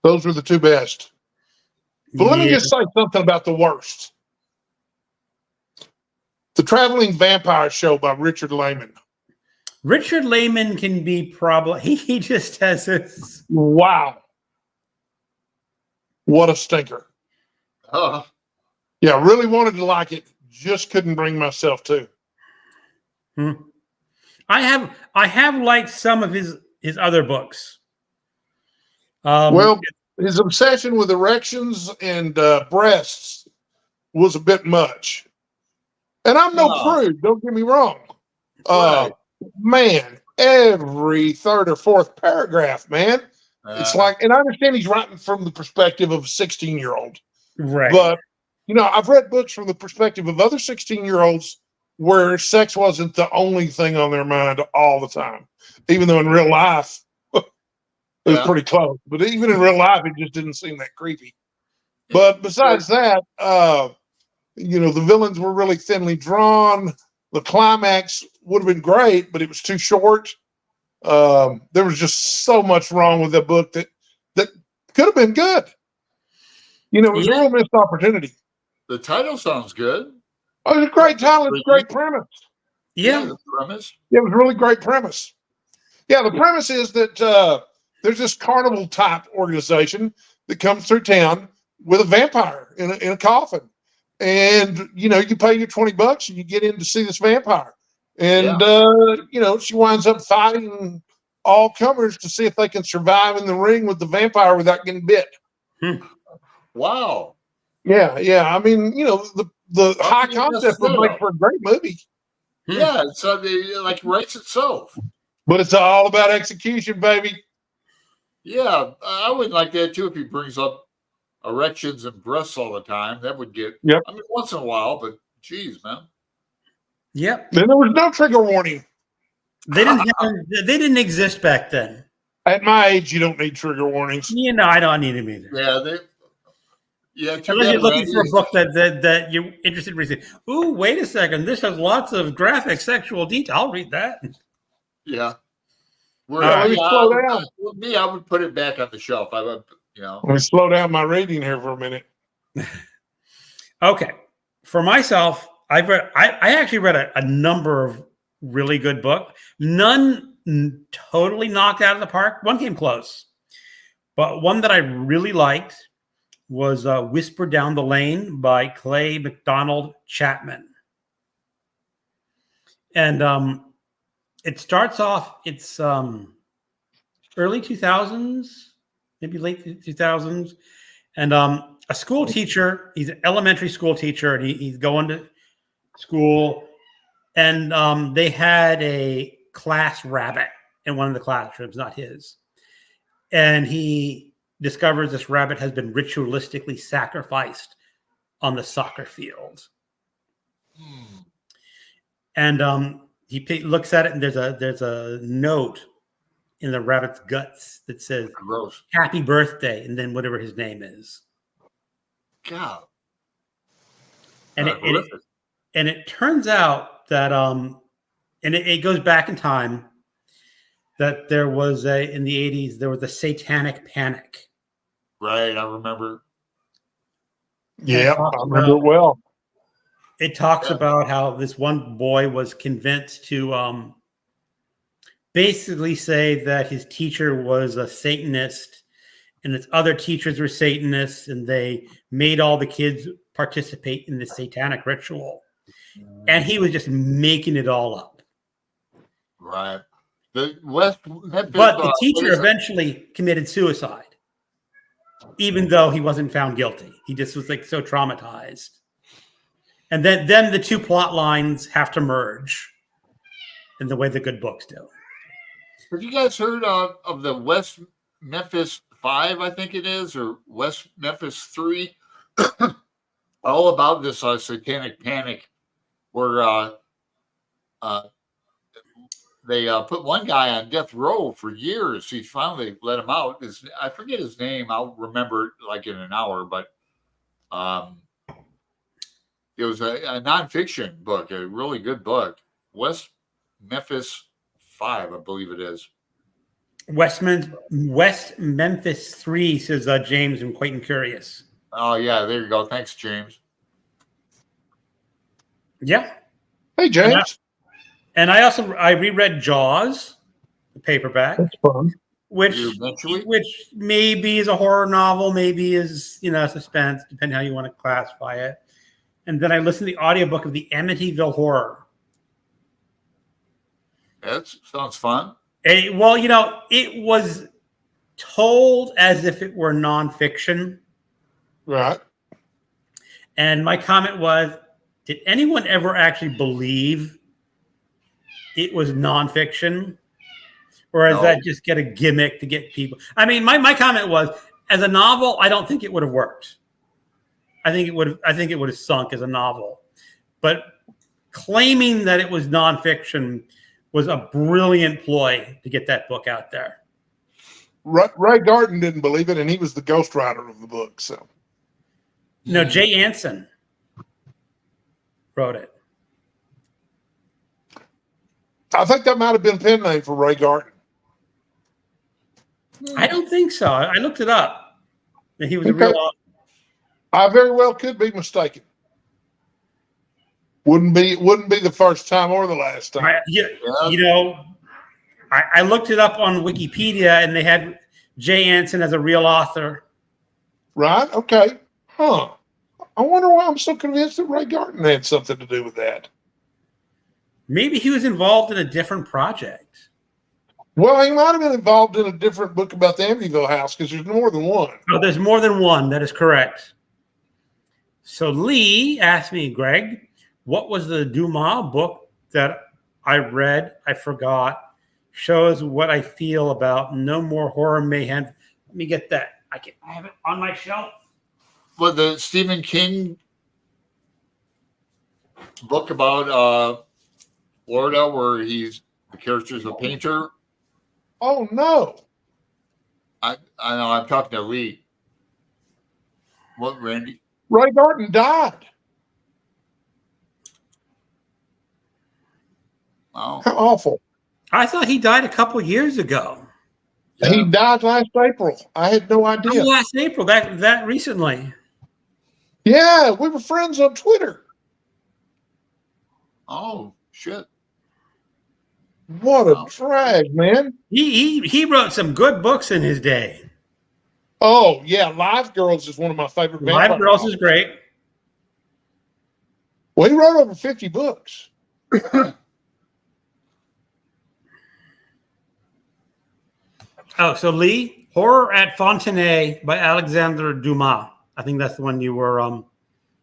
those were the two best. But let me just say something about the worst. The Traveling Vampire Show by Richard Lehman. Richard Lehman can be probably, he just has this. Wow. What a stinker. Yeah, really wanted to like it. Just couldn't bring myself to. I have liked some of his other books. Well, his obsession with erections and breasts was a bit much. And I'm no prude, don't get me wrong. Right. Man, every third or fourth paragraph, man. It's like, and I understand he's writing from the perspective of a 16-year-old. Right. But, I've read books from the perspective of other 16-year-olds where sex wasn't the only thing on their mind all the time. Even though in real life, it was pretty close. But even in real life, it just didn't seem that creepy. But besides that, the villains were really thinly drawn. The climax would have been great, but it was too short. There was just so much wrong with the book that could have been good. It was a real missed opportunity. The title sounds good. Oh, it was a great title. It was a great premise. Yeah. The premise. Yeah, it was a really great premise. Yeah, the premise is that there's this carnival type organization that comes through town with a vampire in a coffin. And, you pay your $20 and you get in to see this vampire. And, she winds up fighting all comers to see if they can survive in the ring with the vampire without getting bit. Wow. Yeah. I mean, the high concept would make for a great movie. Yeah, so it writes itself. But it's all about execution, baby. Yeah, I would like that too if he brings up erections and breasts all the time. That would get, Yep. I mean, once in a while, but geez, man. Yep. Then there was no trigger warning. They didn't exist back then. At my age, you don't need trigger warnings. You know, I don't need them either. Too Unless you're bad, looking for a Randy. book that you're interested in reading. Ooh, wait a second. This has lots of graphic sexual detail. I'll read that. Yeah. All right. Let me slow down. With me, I would put it back on the shelf. I would, Let me slow down my reading here for a minute. Okay. For myself, I actually read a number of really good books. None totally knocked out of the park. One came close. But one that I really liked was Whisper Down the Lane by Clay McDonald Chapman. And it starts off, it's early 2000s, maybe late 2000s. And a school teacher, he's an elementary school teacher, and he's going to school. And they had a class rabbit in one of the classrooms, not his. And he discovers this rabbit has been ritualistically sacrificed on the soccer field. And he looks at it, and there's a note in the rabbit's guts that says gross. "Happy birthday," and then whatever his name is. God. And it turns out that and it goes back in time, that there was in the 80s there was a satanic panic. Right, I remember. Yeah, I remember it well. It talks about how this one boy was convinced to basically say that his teacher was a Satanist and his other teachers were Satanists, and they made all the kids participate in the satanic ritual. And he was just making it all up. Right. The West Memphis, But the teacher eventually committed suicide, even though he wasn't found guilty. He just was like so traumatized. And then the two plot lines have to merge in the way the good books do. Have you guys heard of the West Memphis 5, I think it is, or West Memphis 3? All about this satanic panic where they put one guy on death row for years. He finally let him out. I forget his name. I'll remember it like in an hour, but it was a nonfiction book, a really good book. West Memphis 5, I believe it is. West Memphis 3, says James and Quentin Curious. Oh, yeah, there you go. Thanks, James. Yeah. Hey, James. And I reread Jaws, the paperback. That's fun. Which Eventually? maybe is a horror novel, maybe is, suspense, depending how you want to classify it. And then I listened to the audiobook of the Amityville Horror. That sounds fun. It was told as if it were nonfiction. Right. And my comment was, did anyone ever actually believe it was nonfiction? Or is that just get a gimmick to get people? I mean, my comment was, as a novel, I don't think it would have worked. I think it would have sunk as a novel. But claiming that it was nonfiction was a brilliant ploy to get that book out there. Ray Garton didn't believe it, and he was the ghostwriter of the book. So, no, Jay Anson wrote it. I think that might have been a pen name for Ray Garton. I don't think so. I looked it up. He was a real author. I very well could be mistaken. Wouldn't be the first time or the last time. I looked it up on Wikipedia, and they had Jay Anson as a real author. Right? Okay. Huh. I wonder why I'm so convinced that Ray Garton had something to do with that. Maybe he was involved in a different project. Well, he might have been involved in a different book about the Amityville house, because there's more than one. Oh, there's more than one. That is correct. So Lee asked me, Greg, what was the Dumas book that I read, I forgot, shows what I feel about No More Horror Mayhem Let me get that. I have it on my shelf. But the Stephen King book about Florida, where the character's a painter. Oh no. I know I'm talking to Lee. What, Randy? Ray Garton died. Oh, How awful. I thought he died a couple years ago. yeah. He died last April. I had no idea. Oh, last April. That recently. Yeah, we were friends on Twitter. Oh, shit. What a Wow. drag, man. He wrote some good books in his day. Oh, yeah. Live Girls is one of my favorite vampire Live Girls novels. is great. Well, he wrote over 50 books. Oh, so Lee, Horror at Fontenay by Alexandre Dumas. I think that's the one you were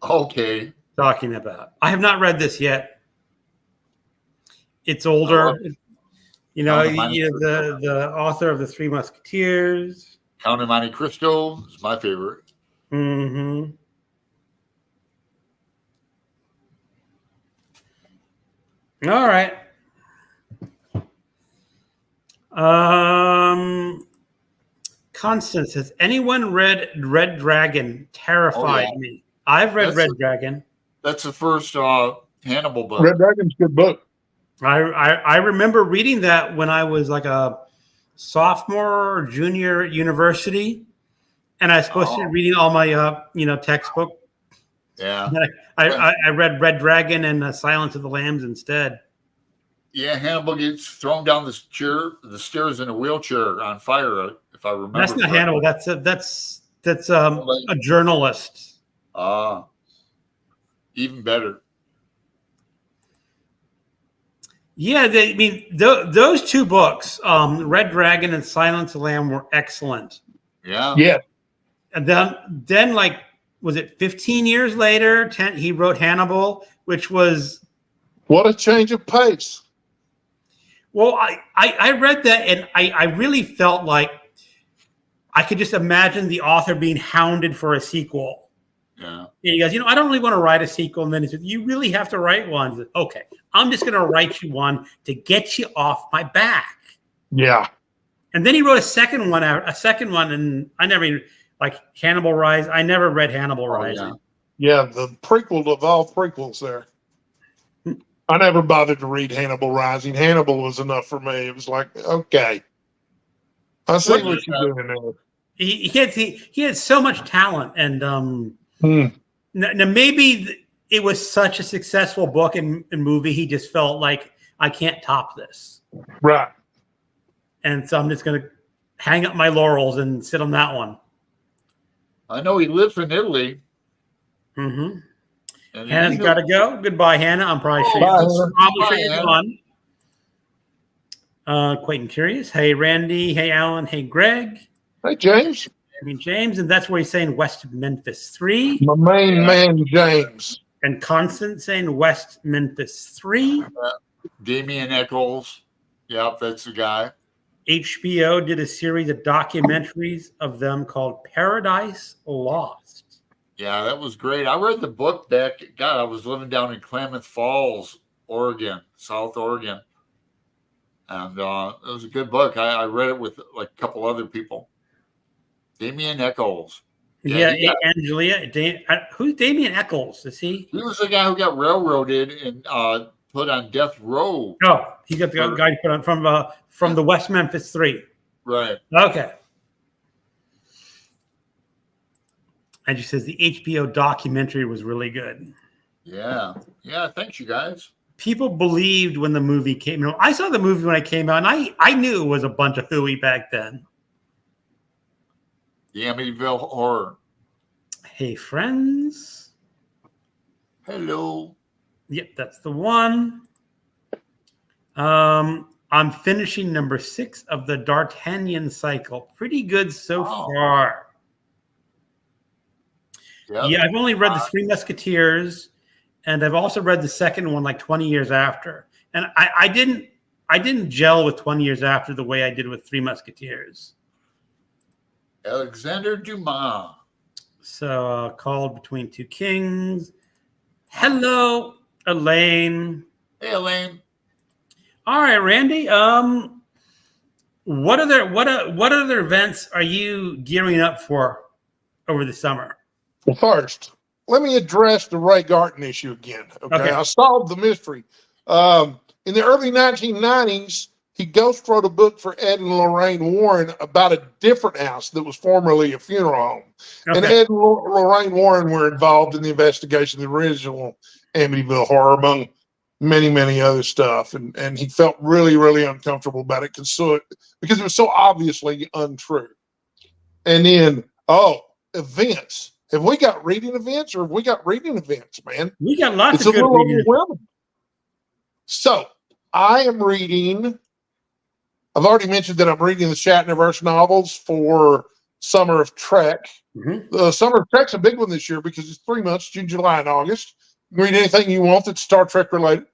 Okay. talking about. I have not read this yet. It's older. You know, Count of Monte Cristo. the author of the Three Musketeers. Count of Monte Cristo is my favorite. Mm-hmm. All right. Constance, has anyone read Red Dragon? Terrified me. I've read Red Dragon. That's the first Hannibal book. Red Dragon's a good book. I remember reading that when I was like a sophomore or junior at university, and I was supposed to be reading all my textbook. Yeah. I read Red Dragon and Silence of the Lambs instead. Yeah, Hannibal gets thrown down the stairs in a wheelchair on fire. If I remember, That's not Hannibal. That's a journalist. Even better. Yeah, those two books, Red Dragon and Silence of the Lamb, were excellent. Yeah. Yeah. And then like, was it 15 years later? He wrote Hannibal, which was What a change of pace. Well, I read that and I really felt like I could just imagine the author being hounded for a sequel. Yeah. And he goes, I don't really want to write a sequel. And then he said, you really have to write one. I said, okay, I'm just going to write you one to get you off my back. Yeah. And then he wrote a second one, and I never even, like Hannibal Rise. I never read Hannibal Rising. Yeah, the prequel of all prequels there. I never bothered to read Hannibal Rising. Hannibal was enough for me. It was like, okay, I see what you're doing there. He had so much talent, and now maybe it was such a successful book and movie. He just felt like I can't top this, Right? And so I'm just going to hang up my laurels and sit on that one. I know he lives in Italy. Mm-hmm. Hannah's got to go. Goodbye, Hannah. I'm probably sure you're gone. Quite curious. Hey, Randy. Hey, Alan. Hey, Greg. Hey, James. James, and that's where he's saying West Memphis 3. My main man, James. And Constance saying West Memphis 3. Damien Eccles. Yep, that's the guy. HBO did a series of documentaries of them called Paradise Lost. Yeah, that was great. I read the book back. God, I was living down in Klamath Falls, Oregon, South Oregon. And it was a good book. I read it with like a couple other people. Damien Eccles. Yeah, Angelia. Who's Damien Eccles? Is he? He was the guy who got railroaded and put on death row. Oh, he got the guy put on from the West Memphis 3. Right. Okay. And she says the HBO documentary was really good. Yeah. Yeah. Thanks, you guys. People believed when the movie came. I saw the movie when it came out, and I knew it was a bunch of hooey back then. The Amityville Horror. Hey, friends. Hello. Yep, that's the one. I'm finishing number 6 of the D'Artagnan cycle. Pretty good so far. Yep. Yeah, I've only read the Three Musketeers, and I've also read the second one like 20 years after. And I didn't gel with 20 years after the way I did with Three Musketeers. Alexander Dumas. So Called Between Two Kings. Hello, Elaine. Hey, Elaine. All right, Randy. What other events are you gearing up for over the summer? Well, first, let me address the Ray Garton issue again. Okay. I solved the mystery. In the early 1990s, he ghost wrote a book for Ed and Lorraine Warren about a different house that was formerly a funeral home. Okay. And Ed and Lorraine Warren were involved in the investigation of the original Amityville horror, among many, many other stuff. And he felt really, really uncomfortable about it because it was so obviously untrue. And then, events. Have we got reading events or have we got reading events, man? We got lots It's of a good little reading. overwhelming. So I am reading, I've already mentioned that I'm reading the Shatnerverse novels for Summer of Trek. Mm-hmm. The Summer of Trek's a big one this year because it's 3 months, June, July, and August. You can read anything you want that's Star Trek related.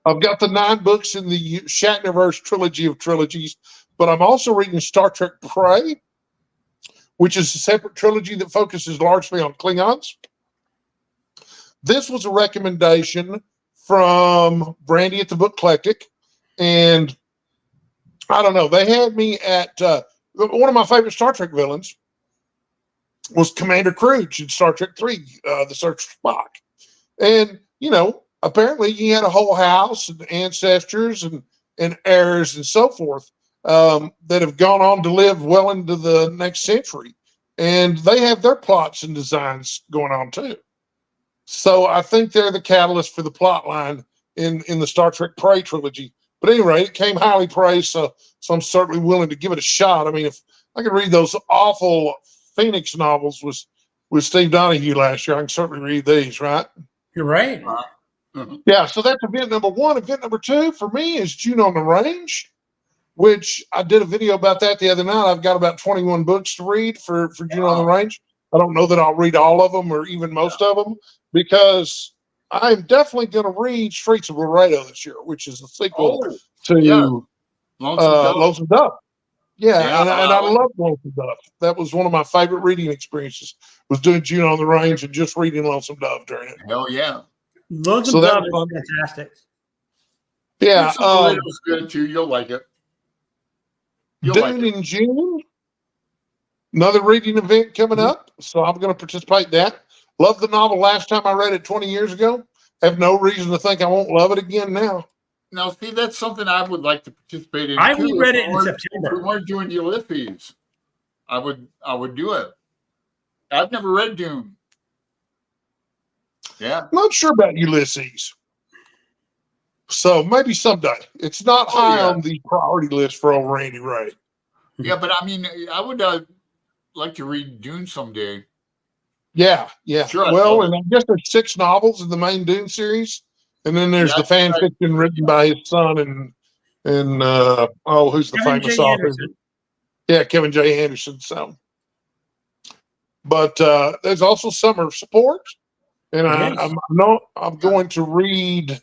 I've got the 9 books in the Shatnerverse trilogy of trilogies, but I'm also reading Star Trek Prey, which is a separate trilogy that focuses largely on Klingons. This was a recommendation from Brandy at the Book Eclectic, and I don't know, they had me at one of my favorite Star Trek villains was Commander Crouch in Star Trek 3, The Search for Spock. And, apparently he had a whole house and ancestors and heirs and so forth that have gone on to live well into the next century. And they have their plots and designs going on too. So I think they're the catalyst for the plot line in the Star Trek Prey trilogy. But anyway, it came highly praised, so I'm certainly willing to give it a shot. I mean, if I could read those awful Phoenix novels with Steve Donahue last year, I can certainly read these, right? You're right. Mm-hmm. Yeah, so that's event number 1. Event number 2 for me is June on the Range, which I did a video about that the other night. I've got about 21 books to read for June on the Range. I don't know that I'll read all of them or even most of them because I'm definitely going to read Streets of Laredo this year, which is the sequel to Lonesome Dove. Yeah, and I love Lonesome Dove. That was one of my favorite reading experiences, was doing June on the Range and just reading Lonesome Dove during it. Hell yeah. Lonesome Dove is fantastic. Yeah. Laredo's good too. You'll like it. Dune in June. Another reading event coming up, so I'm going to participate in that. Loved the novel last time I read it 20 years ago. Have no reason to think I won't love it again now. Now, see, that's something I would like to participate in. I read it in September. If we weren't doing Ulysses, I would do it. I've never read Dune. Yeah. Not sure about Ulysses. So maybe someday. It's not high on the priority list for old Randy Ray. Yeah, but I mean, I would like to read Dune someday. Yeah. Sure, well, and I guess there's 6 novels in the main Dune series. And then there's the fan fiction written by his son and who's the Kevin famous J. author? Anderson. Yeah, Kevin J. Anderson. So, but there's also Summer of Support, and I'm going to read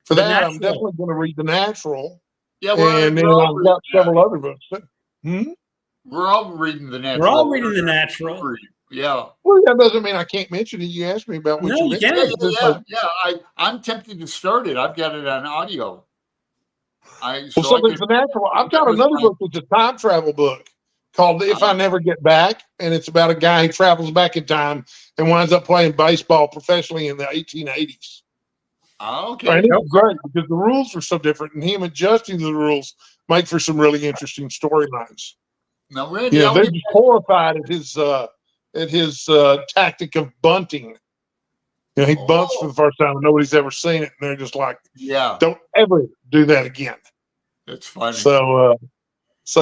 for The that. Natural. I'm definitely going to read The Natural. Yeah, and then I've got several other books. We're all reading The Natural. We're all reading The Natural. Yeah. Well, that doesn't mean I can't mention it. You asked me about which No, you can't. I'm tempted to start it. I've got it on audio. Something's The Natural. I've got another book that's a time travel book called If I Never Get Back, and it's about a guy who travels back in time and winds up playing baseball professionally in the 1880s. Oh, okay. And it's great because the rules are so different, and him adjusting to the rules make for some really interesting storylines. Now, Randy, they're just horrified at his tactic of bunting. He bunts for the first time, and nobody's ever seen it, and they're just like, don't ever do that again. That's funny. So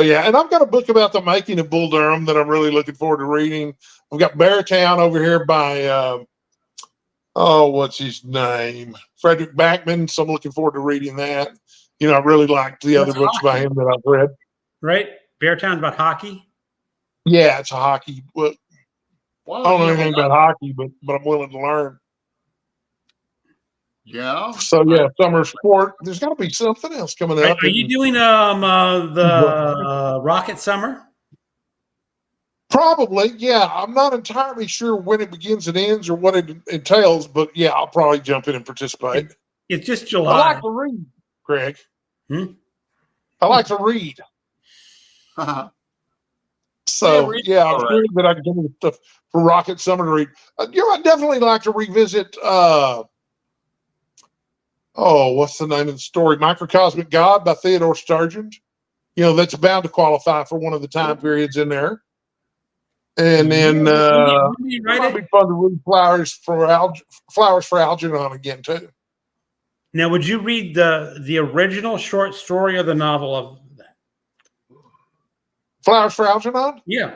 yeah, and I've got a book about the making of Bull Durham that I'm really looking forward to reading. I've got Beartown over here by what's his name? Frederick Backman. So I'm looking forward to reading that. I really liked the other books by him that I've read. Right? Beartown's about hockey? Yeah, it's a hockey book. I don't know anything about hockey, but I'm willing to learn. Yeah. So yeah, Summer Sport. There's got to be something else coming up. Are you doing the Rocket Summer? Probably, yeah. I'm not entirely sure when it begins and ends or what it entails, but yeah, I'll probably jump in and participate. It's just I July. like to read, Greg. Hmm? I like to read. So Yeah, read's yeah, all I'm right. sure that I can do stuff for Rocket Summer to read. I'd definitely like to revisit. What's the name of the story? Microcosmic God by Theodore Sturgeon. That's bound to qualify for one of the time periods in there. And then When it did you write might be it? fun to read Flowers for Algernon again too. Now, would you read the original short story or the novel of that? Flowers for Algernon. Yeah.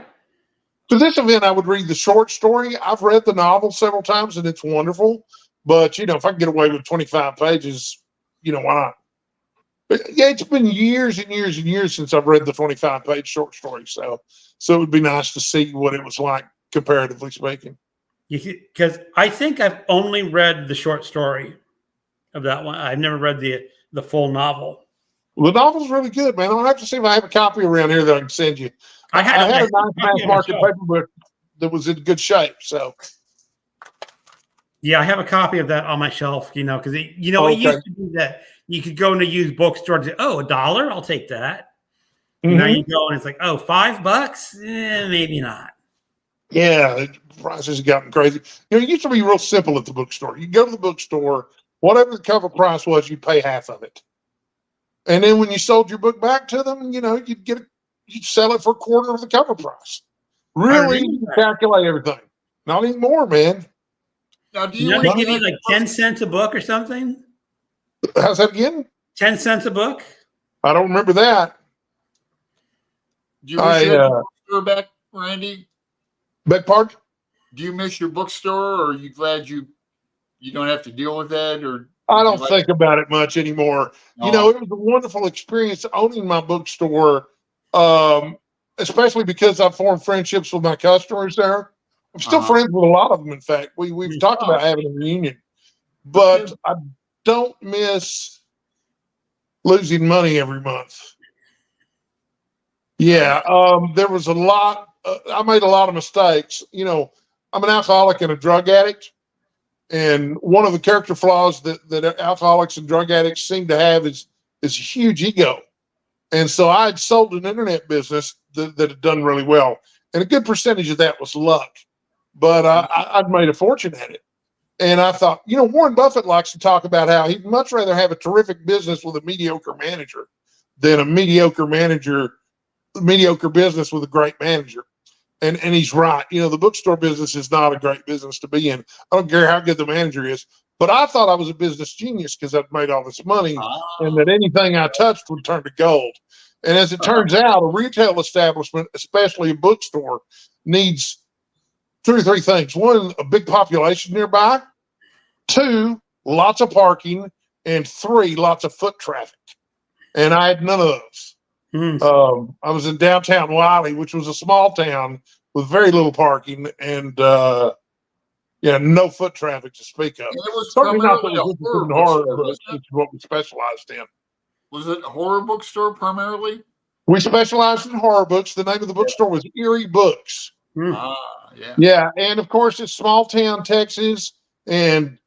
For this event, I would read the short story. I've read the novel several times, and it's wonderful. But if I can get away with 25 pages, why not? But yeah, it's been years and years and years since I've read the 25-page short story. So it would be nice to see what it was like, comparatively speaking. Because I think I've only read the short story of that one. I've never read the full novel. Well, the novel's really good, man. I'll have to see if I have a copy around here that I can send you. I had a nice mass market paper book that was in good shape. So yeah, I have a copy of that on my shelf. Because it used to be that you could go in a used bookstore and say, "Oh, $1, I'll take that." Mm-hmm. Now you go and it's like, "Oh, $5? Maybe not." Yeah, the prices have gotten crazy. It used to be real simple at the bookstore. You go to the bookstore, whatever the cover price was, you'd pay half of it. And then when you sold your book back to them, you'd sell it for a quarter of the cover price. Really easy to calculate everything. Not anymore, man. Now, they give you like 10 cents a book or something? How's that again? 10 cents a book? I don't remember that. Do you miss your bookstore back, Randy? Beg pardon? Do you miss your bookstore, or are you glad you don't have to deal with that? Or I don't think about it much anymore. No. It was a wonderful experience owning my bookstore, especially because I've formed friendships with my customers there. I'm still friends with a lot of them. In fact, we've talked about having a reunion, but I don't miss losing money every month. Yeah, there was a lot. I made a lot of mistakes. I'm an alcoholic and a drug addict, and one of the character flaws that alcoholics and drug addicts seem to have is a huge ego. And so I had sold an internet business that had done really well, and a good percentage of that was luck. But I'd made a fortune at it. And I thought, Warren Buffett likes to talk about how he'd much rather have a terrific business with a mediocre manager than a mediocre business with a great manager. And he's right. The bookstore business is not a great business to be in. I don't care how good the manager is. But I thought I was a business genius because I'd made all this money and that anything I touched would turn to gold. And as it turns out, a retail establishment, especially a bookstore, needs 2 or 3 things. 1, a big population nearby. 2, lots of parking. And 3, lots of foot traffic. And I had none of those. Mm-hmm. I was in downtown Wiley, which was a small town with very little parking and no foot traffic to speak of. And it was certainly not primarily that a horror horror, bookstore, which is what we specialized in. Was it a horror bookstore primarily? We specialized in horror books. The name of the bookstore was Eerie Books. Yeah. Yeah, and of course it's small town Texas, and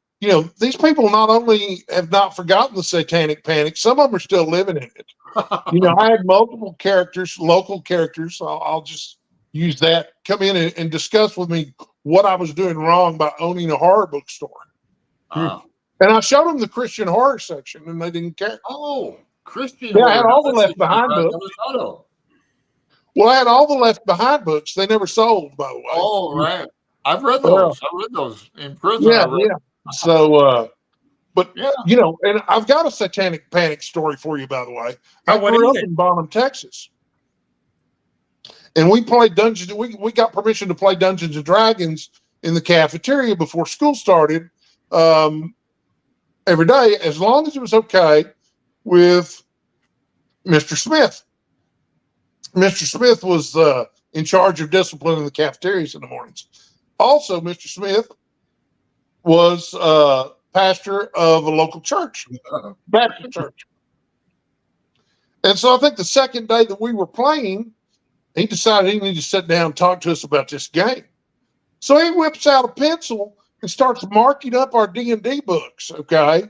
these people not only have not forgotten the Satanic Panic, some of them are still living in it. I had multiple characters, local characters. I'll just use that. Come in and discuss with me what I was doing wrong by owning a horror bookstore. And I showed them the Christian horror section, and they didn't care. Oh, Christian. Yeah, I had all the Left Behind books. Well, I had all the Left Behind books. They never sold, by the way. Oh, right. I've read those. I read those in prison. Yeah. So, yeah. And I've got a Satanic Panic story for you, by the way. Oh, I grew up in Bonham, Texas. And we played Dungeons. We got permission to play Dungeons and Dragons in the cafeteria before school started every day, as long as it was okay with Mr. Smith. Mr. Smith was in charge of discipline in the cafeterias in the mornings. Also, Mr. Smith was pastor of a local church, Baptist church. And so I think the second day that we were playing, He decided he needed to sit down and talk to us about this game. So he whips out a pencil and starts marking up our D&D books, okay?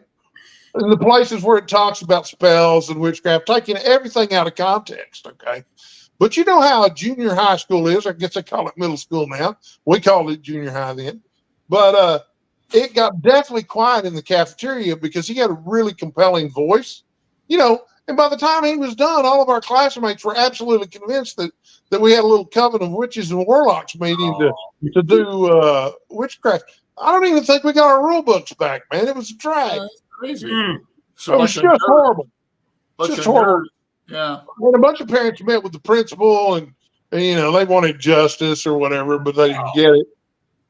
In the places where it talks about spells and witchcraft, taking everything out of context, okay? But you know how a junior high school is. I guess they call it middle school now. We called it junior high then. But it got definitely quiet in the cafeteria because he had a really compelling voice. You know, and by the time he was done, all of our classmates were absolutely convinced that we had a little coven of witches and warlocks meeting to do witchcraft. I don't even think we got our rule books back, man. It was a drag. That's crazy. It was just horrible. Just horrible. Yeah. And a bunch of parents met with the principal and you know, they wanted justice or whatever, but they didn't get it.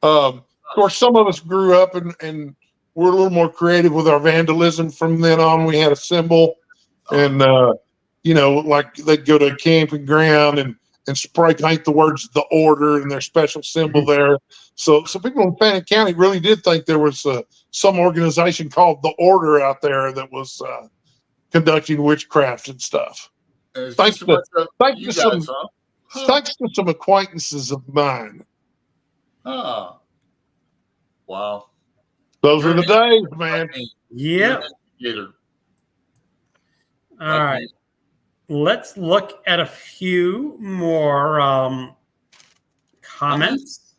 Of course, some of us grew up and we're a little more creative with our vandalism from then on. We had a symbol and, you know, like they'd go to a camping ground and spray paint the words "the order" and their special symbol there. So people in Fannin County really did think there was some organization called the Order out there that was conducting witchcraft and stuff. Thanks to some acquaintances of mine. Oh, wow. Those are the days, man. Yeah. All right. Let's look at a few more comments.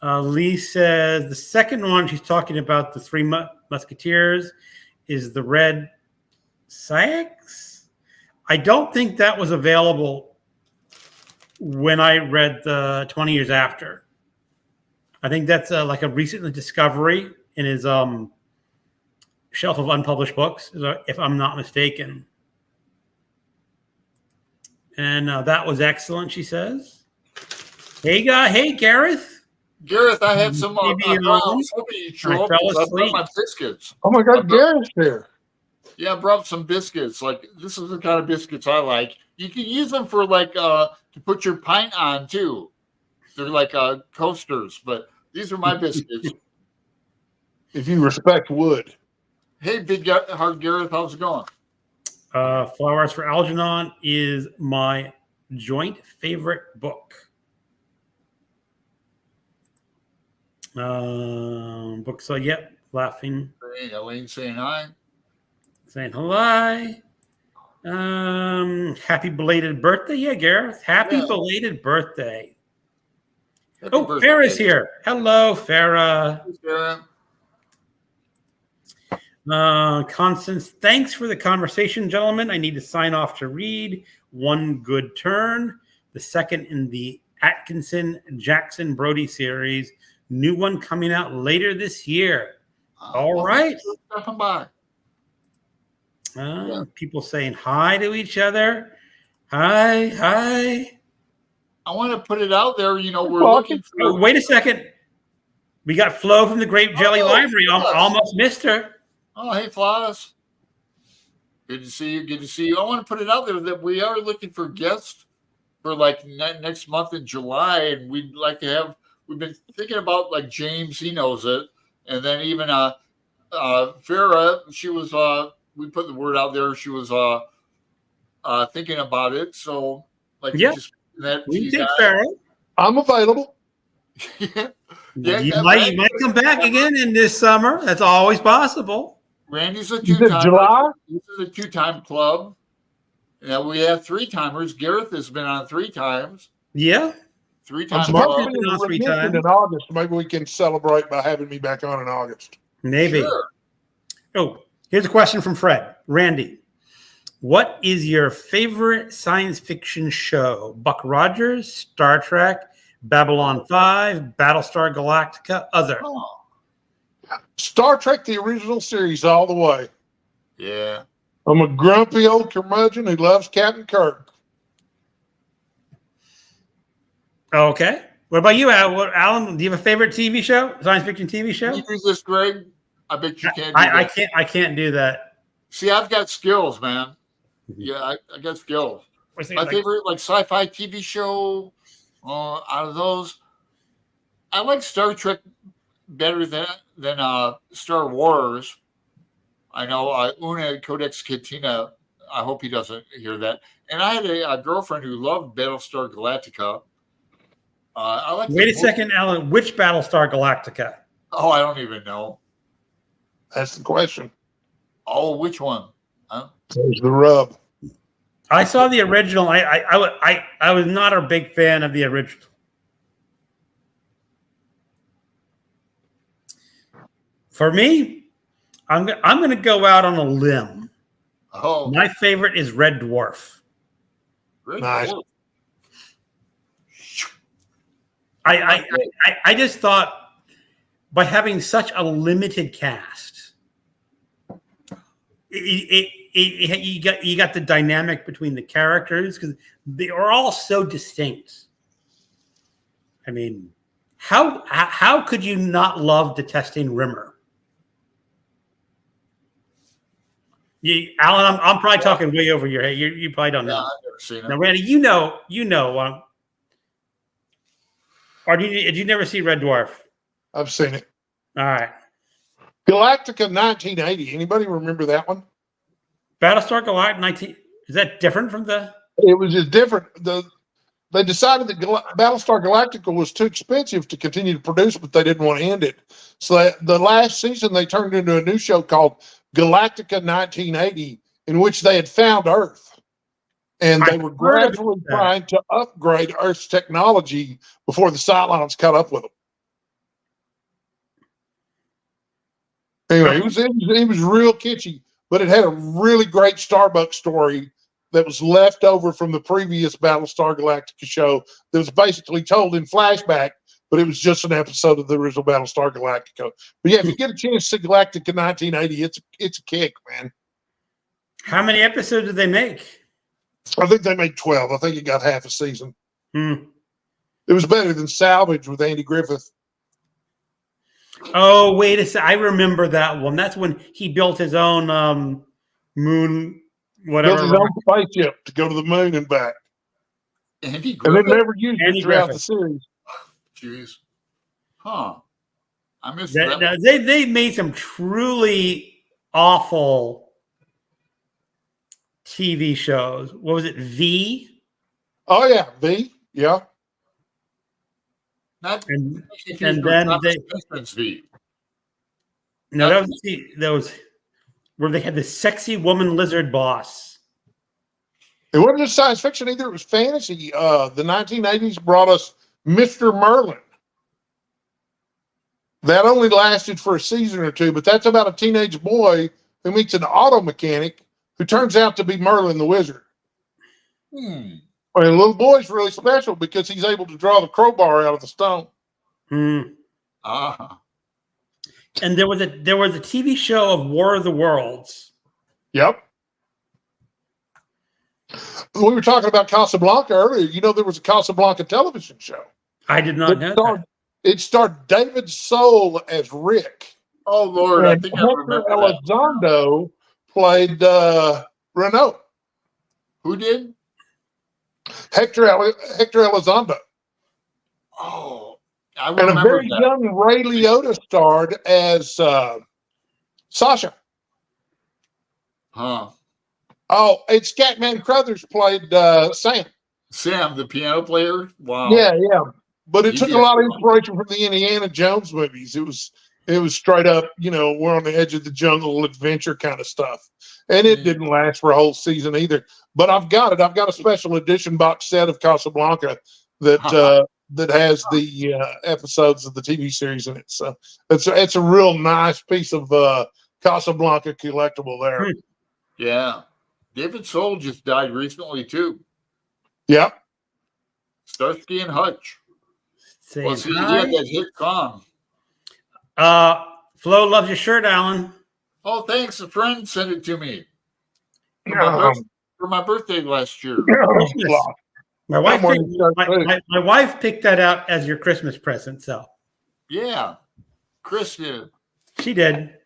Lee says the second one she's talking about the Three Musketeers is the Red Saix. I don't think that was available when I read the 20 Years After. I think that's like a recent discovery in his shelf of unpublished books, if I'm not mistaken. And that was excellent, she says. Hey, Gareth. Gareth, I had some I brought my biscuits. Oh my God, Gareth's here. Yeah, I brought some biscuits. Like, this is the kind of biscuits I like. You can use them for like to put your pint on too. They're like coasters, but these are my biscuits. If you respect wood. Hey, Big Hard Gareth, how's it going? Flowers for Algernon is my joint favorite book. Book, so yep, laughing. Hey, Elaine saying hi. Saying hello. Happy belated birthday. Yeah, Gareth. Happy belated birthday. Happy birthday. Farrah's here. Hello, Farrah. Hey, Constance, thanks for the conversation, gentlemen. I need to sign off to read One Good Turn, the second in the Atkinson Jackson Brody series. New one coming out later this year. All right. People saying hi to each other. Hi. I want to put it out there. You know, we're looking for. Oh, wait a second. We got Flo from the Grape Jelly Library. Almost missed her. Oh, hey, Floss. Good to see you. I want to put it out there that we are looking for guests for like next month in July, and we'd like to have. We've been thinking about like James, he knows it, and then even Farrah. She was. We put the word out there. She was thinking about it. So like, we did, Farrah. I'm available. You might come back again in this summer. That's always possible. Randy's a two-timer. July? This is a two-time club. Yeah, we have three-timers. Gareth has been on 3 times. Yeah. 3 times. In August. Maybe we can celebrate by having me back on in August. Maybe. Sure. Oh, here's a question from Fred. Randy, what is your favorite science fiction show? Buck Rogers, Star Trek, Babylon 5, Battlestar Galactica, other. Oh. Star Trek, the original series, all the way. Yeah. I'm a grumpy old curmudgeon who loves Captain Kirk. Okay. What about you, Alan? Do you have a favorite TV show? Science fiction TV show? Can you do this, Greg? I bet you can't. I can't do that. See, I've got skills, man. Yeah, I got skills. My favorite, like sci-fi TV show. Out of those, I like Star Trek better than Star Wars. I know Una Codex Cantina I hope he doesn't hear that. And I had a girlfriend who loved Battlestar Galactica. I like. Wait a second, Alan. Which Battlestar Galactica? Oh, I don't even know. That's the question. Oh, which one? Huh? There's the rub. I saw the original. I was not a big fan of the original. For me, I'm going to go out on a limb. Oh, My favorite is Red Dwarf. Red Nice. Dwarf. I just thought by having such a limited cast, you got the dynamic between the characters because they are all so distinct. I mean, how could you not love Detesting Rimmer? Alan, I'm probably talking way over your head. You probably don't know. Yeah, I've never seen it. Now, Randy, you know. Or did you never see Red Dwarf? I've seen it. All right. Galactica 1980. Anybody remember that one? Battlestar Galactica 19. Is that different from the? It was just different. They decided that Battlestar Galactica was too expensive to continue to produce, but they didn't want to end it. So the last season, they turned into a new show called Galactica 1980, in which they had found Earth. And they were gradually trying to upgrade Earth's technology before the Cylons caught up with them. Anyway, it was real kitschy, but it had a really great Starbucks story that was left over from the previous Battlestar Galactica show that was basically told in flashback, but it was just an episode of the original Battlestar Galactica. But yeah, if you get a chance to see Galactica 1980, it's a kick, man. How many episodes did they make? I think they made 12. I think it got half a season. Hmm. It was better than Salvage with Andy Griffith. Oh, wait a second. I remember that one. That's when he built his own moon, whatever. Built his own spaceship to go to the moon and back. Andy And Griffith. they never used Andy it throughout Griffith. the series. Jeez. Huh. I missed That, that. they made some truly awful TV shows. What was it? V? Oh, yeah. V. Yeah. Not And and then they V. no, that was where they had the sexy woman lizard boss. It wasn't just science fiction either. It was fantasy. The 1980s brought us Mr. Merlin. That only lasted for a season or two, but that's about a teenage boy who meets an auto mechanic who turns out to be Merlin the Wizard. And the little boy's really special because he's able to draw the crowbar out of the stone. Ah. And there was a TV show of War of the Worlds. Yep. We were talking about Casablanca earlier. You know, there was a Casablanca television show. I did not know that. It starred David Soul as Rick. Oh, Lord. I And think I Hector remember that. Elizondo played Renault. Who did? Hector Elizondo. Oh, I And a remember very that. young Ray Liotta starred as Sasha. Huh. Oh, it's Scatman Crothers played Sam. Sam, the piano player? Wow. Yeah. But it He took a did. lot of inspiration from the Indiana Jones movies. It was straight up, we're on the edge of the jungle adventure kind of stuff. And it didn't last for a whole season either. But I've got it. I've got a special edition box set of Casablanca that that has the episodes of the TV series in it. So it's a real nice piece of Casablanca collectible there. Yeah. David Soul just died recently, too. Yep. Starsky and Hutch. Say Well, see, he hi. had that hit song. Flo loves your shirt, Alan. Oh, thanks. A friend sent it to me Yeah. for my birthday last year. My wife, I'm picked, wearing a my wife picked that out as your Christmas present, so Yeah. Chris did. she did.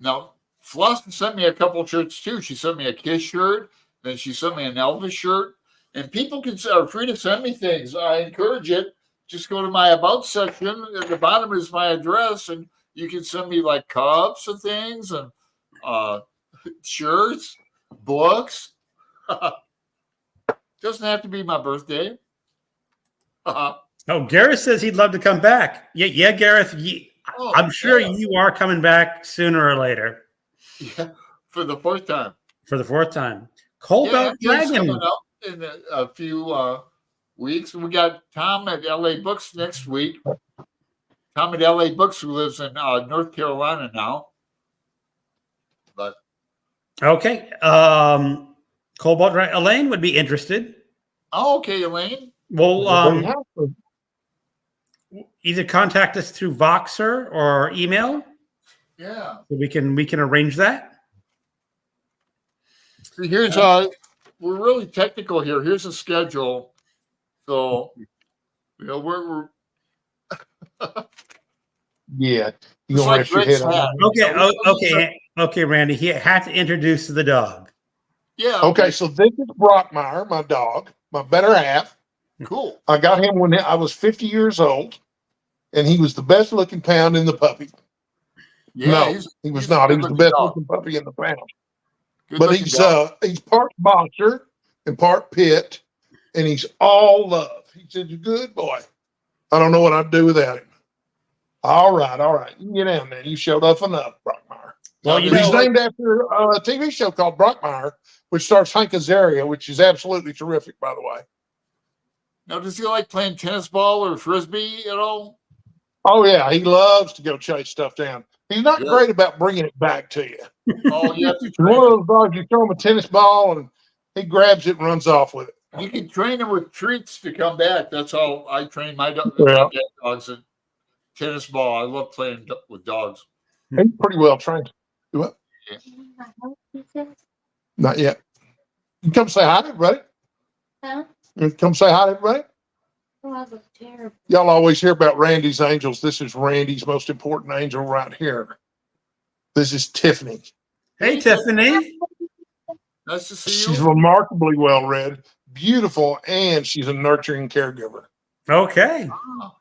Now, Floss sent me a couple shirts too. She sent me a Kiss shirt, then she sent me an Elvis shirt. And people are free to send me things. I encourage it. Just go to my About section. At the bottom is my address, and you can send me like cups and things and shirts. Books. Doesn't have to be my birthday. Oh, Gareth says he'd love to come back. Yeah, Gareth. I'm sure you are coming back sooner or later. Yeah, for the fourth time. For the fourth time. Cold Belt Jim's Dragon. coming up in a few weeks. We got Tom at LA Books next week. Tom at LA Books, who lives in North Carolina now. But Okay. Cold Belt Dragon. Elaine would be interested. oh, okay, Elaine. Well, either contact us through Voxer or email. Yeah. So we can arrange that. See, here's we're really technical here. Here's a schedule. So we're Yeah. You It's gonna like rest your Rick's head on hat. that? Okay, Randy. He had to introduce the dog. yeah. Okay, so this is Brockmire, my dog, my better half. Cool. I got him when I was 50 years old, and he was the best looking pound in the puppy. Yeah, No, he's he was he's a not. He was the good-looking best dog. looking puppy in the pound. But Good-looking dog. he's part boxer and part pit, and he's all love. He's a good boy. I don't know what I'd do without him. All right. You can get down there. You showed up enough, Brockmire. Well, you He's know, named after a TV show called Brockmire, which stars Hank Azaria, which is absolutely terrific, by the way. Now, does he like playing tennis ball or frisbee at all? Oh yeah, he loves to go chase stuff down. He's not Good. great about bringing it back to you. Oh, you have to He's train one of him. those dogs you throw him a tennis ball and he grabs it and runs off with it. You can train him with treats to come back. That's how I train my Yeah. dogs at tennis ball. I love playing with dogs. He's pretty well trained. Do what? Not yet. You come say hi to everybody. Huh? You come say hi to everybody. Oh, I look terrible. Y'all always hear about Randy's angels. This is Randy's most important angel right here. This is Tiffany. hey, Tiffany. Nice to see She's you. remarkably well read, beautiful, and she's a nurturing caregiver. Okay. Ah,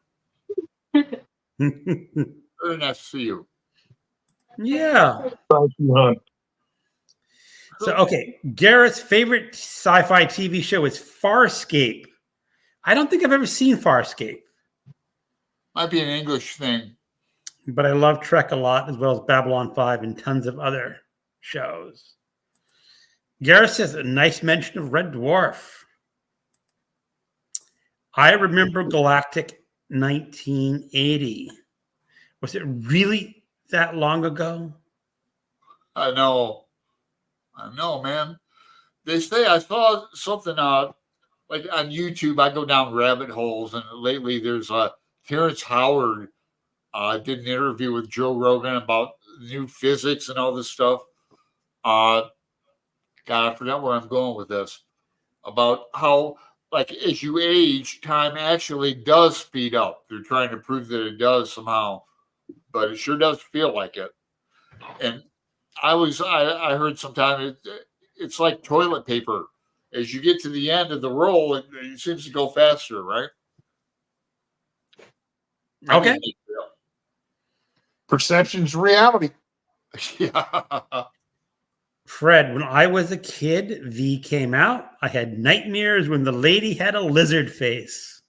yeah. very nice to see you. Thank you, hon. So, okay. Garrett's favorite sci-fi TV show is Farscape. I don't think I've ever seen Farscape, Might be an English thing. but I love Trek a lot, as well as Babylon 5 and tons of other shows. Garrett says a nice mention of Red Dwarf. I remember Galactic 1980. Was it really that long ago? I know, man. They say I saw something like on YouTube. I go down rabbit holes, and lately there's Terrence Howard did an interview with Joe Rogan about new physics and all this stuff. God, I forgot where I'm going with this. About how, like, as you age, time actually does speed up. They're trying to prove that it does somehow, but it sure does feel like it. And I heard sometime it's like toilet paper. As you get to the end of the roll, it seems to go faster, right? Okay. Perception's reality. Yeah. Fred, when I was a kid, V came out. I had nightmares when the lady had a lizard face.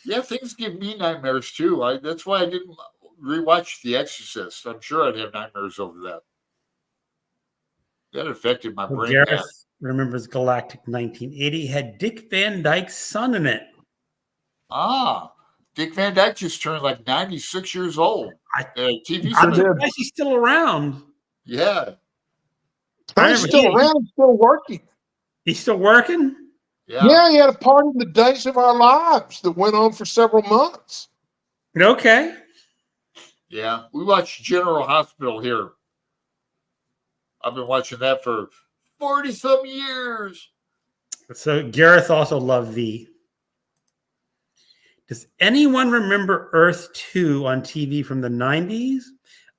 Yeah, things give me nightmares too. That's why I didn't rewatch The Exorcist. I'm sure I'd have nightmares over that. That affected my brain. Gareth remembers Galactic 1980 had Dick Van Dyke's son in it. Dick Van Dyke just turned like 96 years old. TV I'm star. surprised he's still around. Yeah. He's still around, he's still working. He's still working? Yeah, he had a party in the Days of Our Lives that went on for several months. Okay. Yeah. We watched General Hospital here. I've been watching that for 40-some years. So Gareth also loved V. Does anyone remember Earth 2 on TV from the 90s?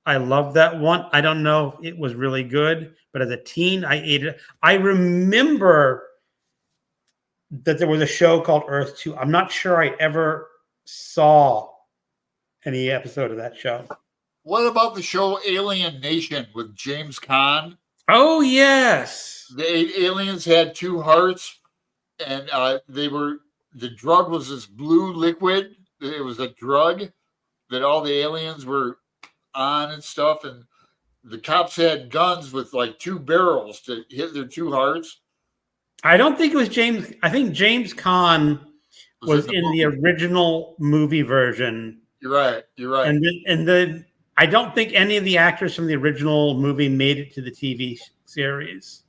I love that one. I don't know if it was really good, but as a teen, I ate it. I remember that there was a show called Earth 2. I'm not sure I ever saw any episode of that show. What about the show Alien Nation with James Caan? Oh yes. The aliens had two hearts, and the drug was this blue liquid. It was a drug that all the aliens were on and stuff, and the cops had guns with like two barrels to hit their two hearts. I don't think it was James. I think James Caan was it in the movie? original movie version. You're right. You're right. And I don't think any of the actors from the original movie made it to the TV series.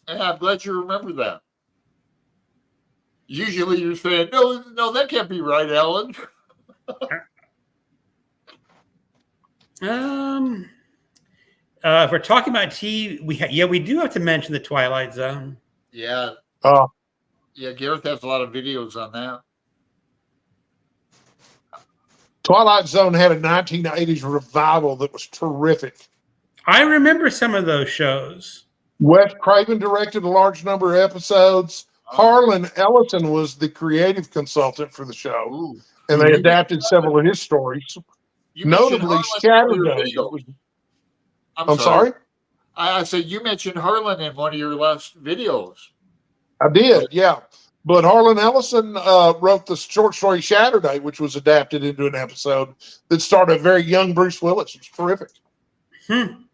Yeah, I'm glad you remember that. Usually you're saying, no, that can't be right, Alan. If we're talking about TV, we do have to mention the Twilight Zone. Yeah. Uh, Yeah, Gareth has a lot of videos on that. Twilight Zone had a 1980s revival that was terrific. I remember some of those shows. Wes Craven directed a large number of episodes. Harlan Ellison was the creative consultant for the show, Ooh. and they adapted several of his stories. You mentioned Notably, Harlan in one of your Saturday. videos. I'm sorry? I said you mentioned Harlan in one of your last videos. I did, yeah. But Harlan Ellison wrote the short story Saturday, which was adapted into an episode that starred a very young Bruce Willis. It was terrific.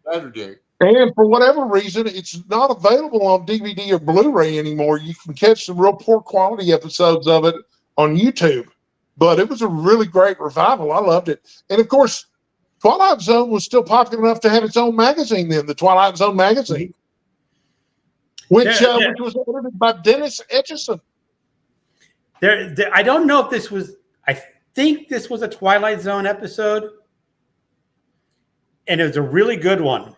Saturday. And for whatever reason, it's not available on DVD or Blu-ray anymore. You can catch some real poor quality episodes of it on YouTube. But it was a really great revival. I loved it. And of course, Twilight Zone was still popular enough to have its own magazine then, the Twilight Zone magazine, which was edited by Dennis Etchison. I don't know if this was. I think this was a Twilight Zone episode, and it was a really good one.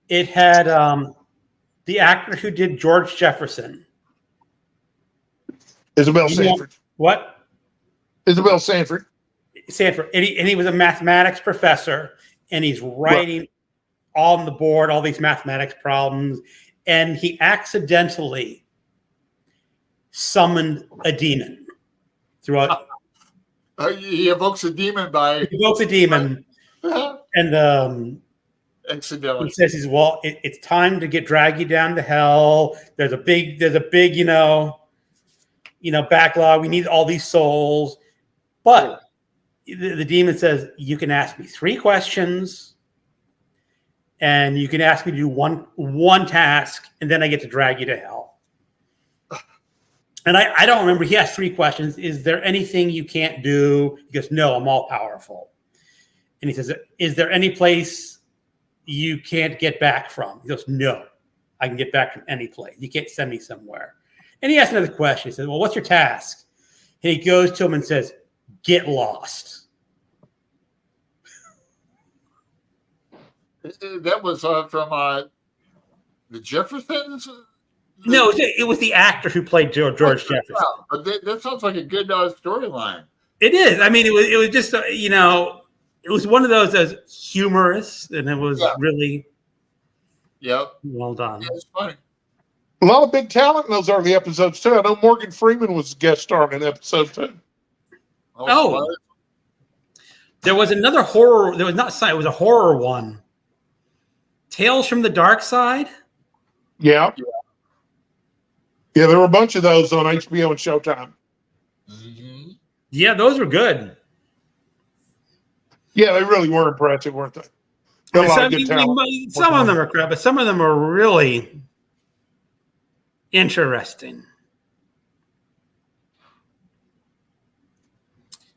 It had the actor who did George Jefferson. Isabel Sanford. What? Isabel Sanford. Sanford. And he was a mathematics professor, and he's writing on the board all these mathematics problems, and he accidentally summoned a demon throughout. He evokes a demon by. He evokes a demon, and accidentally. he says, it's time to drag you down to hell. There's a big, backlog. We need all these souls. But the demon says, you can ask me 3 questions and you can ask me to do one task, and then I get to drag you to hell. And I don't remember. He asked 3 questions. Is there anything you can't do? He goes, no, I'm all powerful. And he says, is there any place you can't get back from? He goes, no, I can get back from any place. You can't send me somewhere. And he asks another question. He says, well, what's your task? And he goes to him and says, get lost. That was from the Jeffersons? No, it was the actor who played George Jefferson. But that sounds like a good storyline. It is. I mean, it was just, it was one of those as humorous, and it was really well done. Yeah, it's funny. A lot of big talent in those early episodes, too. I know Morgan Freeman was guest starring in episode 2. Oh. There was another horror. There was not sci. It was a horror one. Tales from the Dark Side. Yeah. Yeah, there were a bunch of those on HBO and Showtime. Mm-hmm. Yeah, those were good. Yeah, they really were impressive, weren't they? Got a lot of good talent. Some of them are crap, but some of them are really interesting.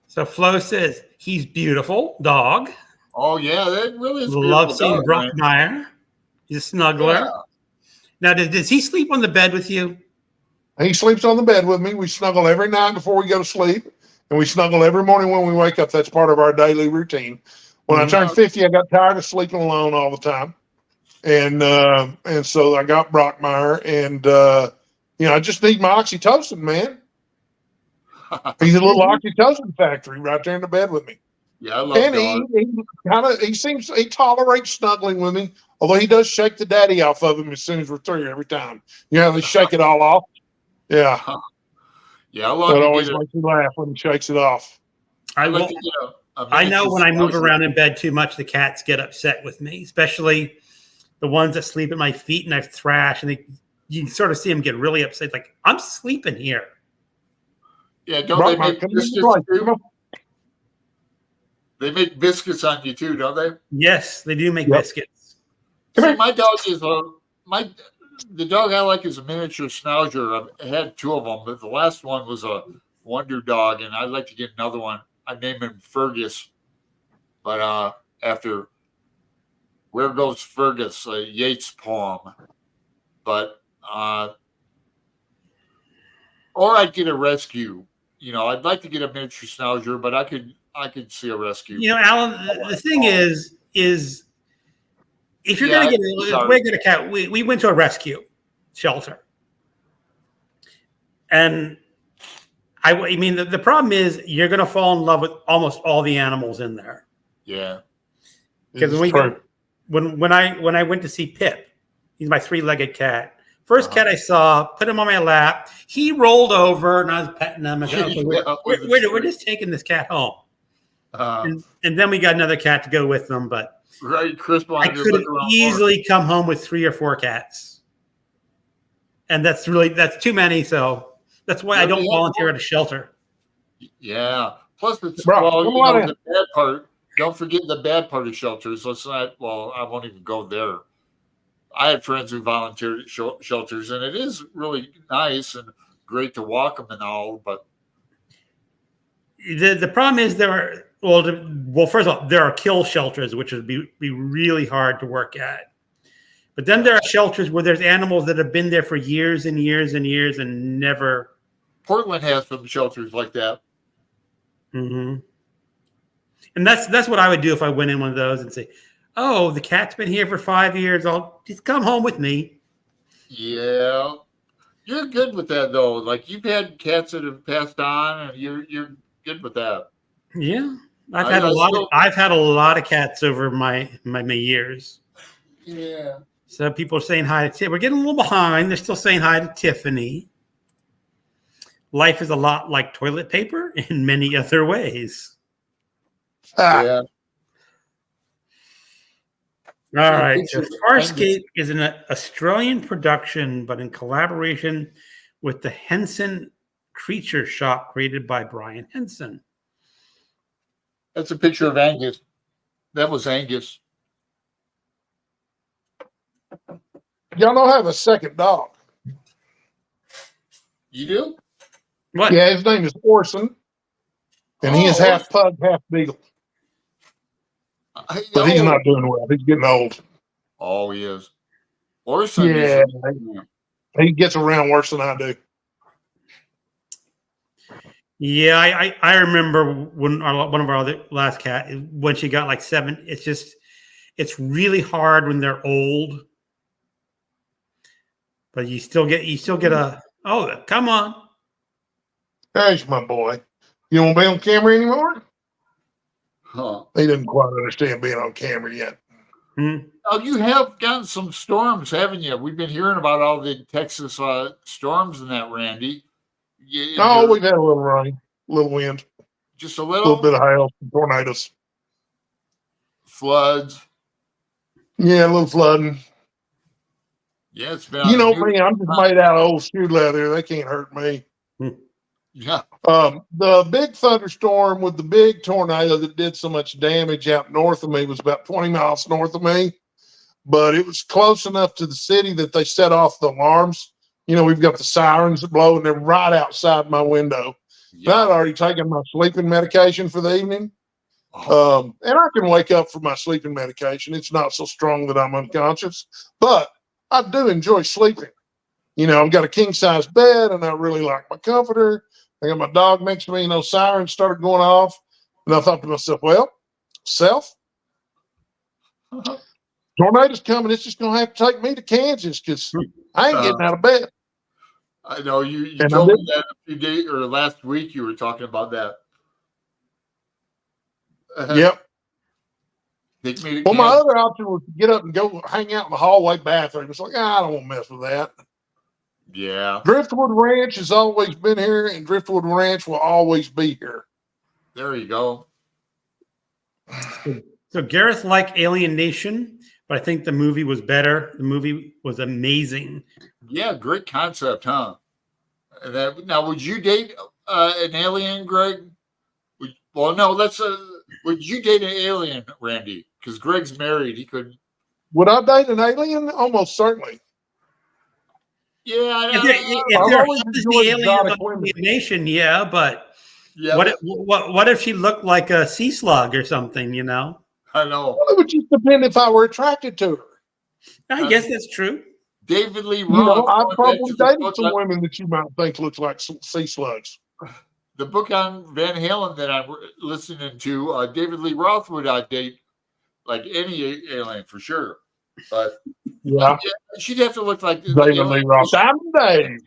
So Flo says he's beautiful dog. Oh yeah, that really is. Love seeing Brockmeyer. He's a snuggler. Yeah. Now, does he sleep on the bed with you? He sleeps on the bed with me. We snuggle every night before we go to sleep, and we snuggle every morning when we wake up. That's part of our daily routine. When I turned 50, I got tired of sleeping alone all the time, and so I got Brockmeyer, and I just need my oxytocin, man. He's a little oxytocin factory right there in the bed with me. Yeah, I love and he tolerates snuggling with me, although he does shake the daddy off of him as soon as we're through every time. They shake it all off. Yeah. Yeah, I love it. That Always makes me laugh when he shakes it off. I know when I move around in bed too much, the cats get upset with me, especially the ones that sleep at my feet and I've thrashed, and you can sort of see them get really upset. It's like, I'm sleeping here. Yeah, don't Brought they my make community biscuits life, too? They make biscuits on you too, don't they? Yes, they do make Yep. biscuits. Come See, here. my dog is the dog I like is a miniature schnauzer. I had 2 of them, but the last one was a wonder dog, and I'd like to get another one. I named him Fergus, but after Where Goes Fergus, a Yeats poem. But or I'd get a rescue. I'd like to get a miniature schnauzer, but I could see a rescue. Alan, the thing is if you're Yeah, going to get if we're going to cat, we went to a rescue shelter, and I mean the problem is you're going to fall in love with almost all the animals in there. Yeah. Because when I went to see Pip, he's my 3-legged cat. First cat I saw, put him on my lap. He rolled over, and I was petting him. And said, okay, we're just taking this cat home. And then we got another cat to go with them. But right, Chris, I could have easily come home with 3 or 4 cats, and that's too many. So that's why I don't volunteer at a shelter. Yeah. Plus, it's Bro, the bad part. Don't forget the bad part of shelters. Let's not. Well, I won't even go there. I have friends who volunteer at shelters, and it is really nice and great to walk them and all. But the problem is first of all, there are kill shelters, which would be really hard to work at. But then there are shelters where there's animals that have been there for years and years and years and never. Portland has some shelters like that. Mm-hmm. And that's what I would do if I went in one of those and say, "Oh, the cat's been here for 5 years. I'll just come home with me." Yeah, you're good with that though. Like you've had cats that have passed on, and you're good with that. Yeah, I've had a lot of cats over my years. Yeah. So people are saying hi to Tiffany. We're getting a little behind. They're still saying hi to Tiffany. Life is a lot like toilet paper in many other ways. Yeah. All right. So Farscape is an Australian production, but in collaboration with the Henson Creature Shop, created by Brian Henson. That's a picture of Angus. That was Angus. Y'all know I have a second dog. You do? What? Yeah, his name is Orson, and he is half pug, half beagle. But he's not doing well. He's getting old. Oh, he is. Orson. Yeah, he gets around worse than I do. Yeah, I remember when one of our other last cat, when she got like 7. It's really hard when they're old, but you still get come on. There's my boy. You don't want to be on camera anymore? Huh. He doesn't quite understand being on camera yet. Oh, you have gotten some storms, haven't you? We've been hearing about all the Texas storms and that, Randy. We've had a little rain, a little wind, just a a little bit of hail, tornadoes. floods. Yeah, a little flooding. Yeah, it's been. You know me, I'm just made out of old shoe leather. They can't hurt me. Yeah. The big thunderstorm with the big tornado that did so much damage out north of me was about 20 miles north of me, but it was close enough to the city that they set off the alarms. You know, we've got the sirens that blow, and they're right outside my window. Yeah. I'd already taken my sleeping medication for the evening. And I can wake up from my sleeping medication. It's not so strong that I'm unconscious, but I do enjoy sleeping. You know, I've got a king size bed, and I really like my comforter. I got my dog next to me, and those sirens started going off. And I thought to myself, well, tornado's coming. It's just going to have to take me to Kansas because I ain't getting out of bed. I know you told me that a few days or last week. You were talking about that. Yep. Take me to Well, my Kansas. other option was to get up and go hang out in the hallway bathroom. It's like, I don't want to mess with that. Yeah, Driftwood Ranch has always been here, and Driftwood Ranch will always be here. there you go. So Gareth liked Alien Nation, but I think the movie was better. The movie was amazing. Yeah, great concept, huh? Now, would you date an alien, Greg? No. Would you date an alien, Randy? Because Greg's married. He could. Would I date an alien? Almost certainly. Yeah, If I've they're always hot as enjoyed the alien exotic of women. the nation, yeah, but yeah. what if she looked like a sea slug or something? You know, I know. Well, it would just depend if I were attracted to her. I guess that's true. David Lee You know, Roth. I've going back probably to the dated book some on- women that you might think looks like sea slugs. The book on Van Halen that I'm listening to, David Lee Roth would date like any alien for sure. But Yeah, she'd have to look like David Lee Roth. I'm Dave.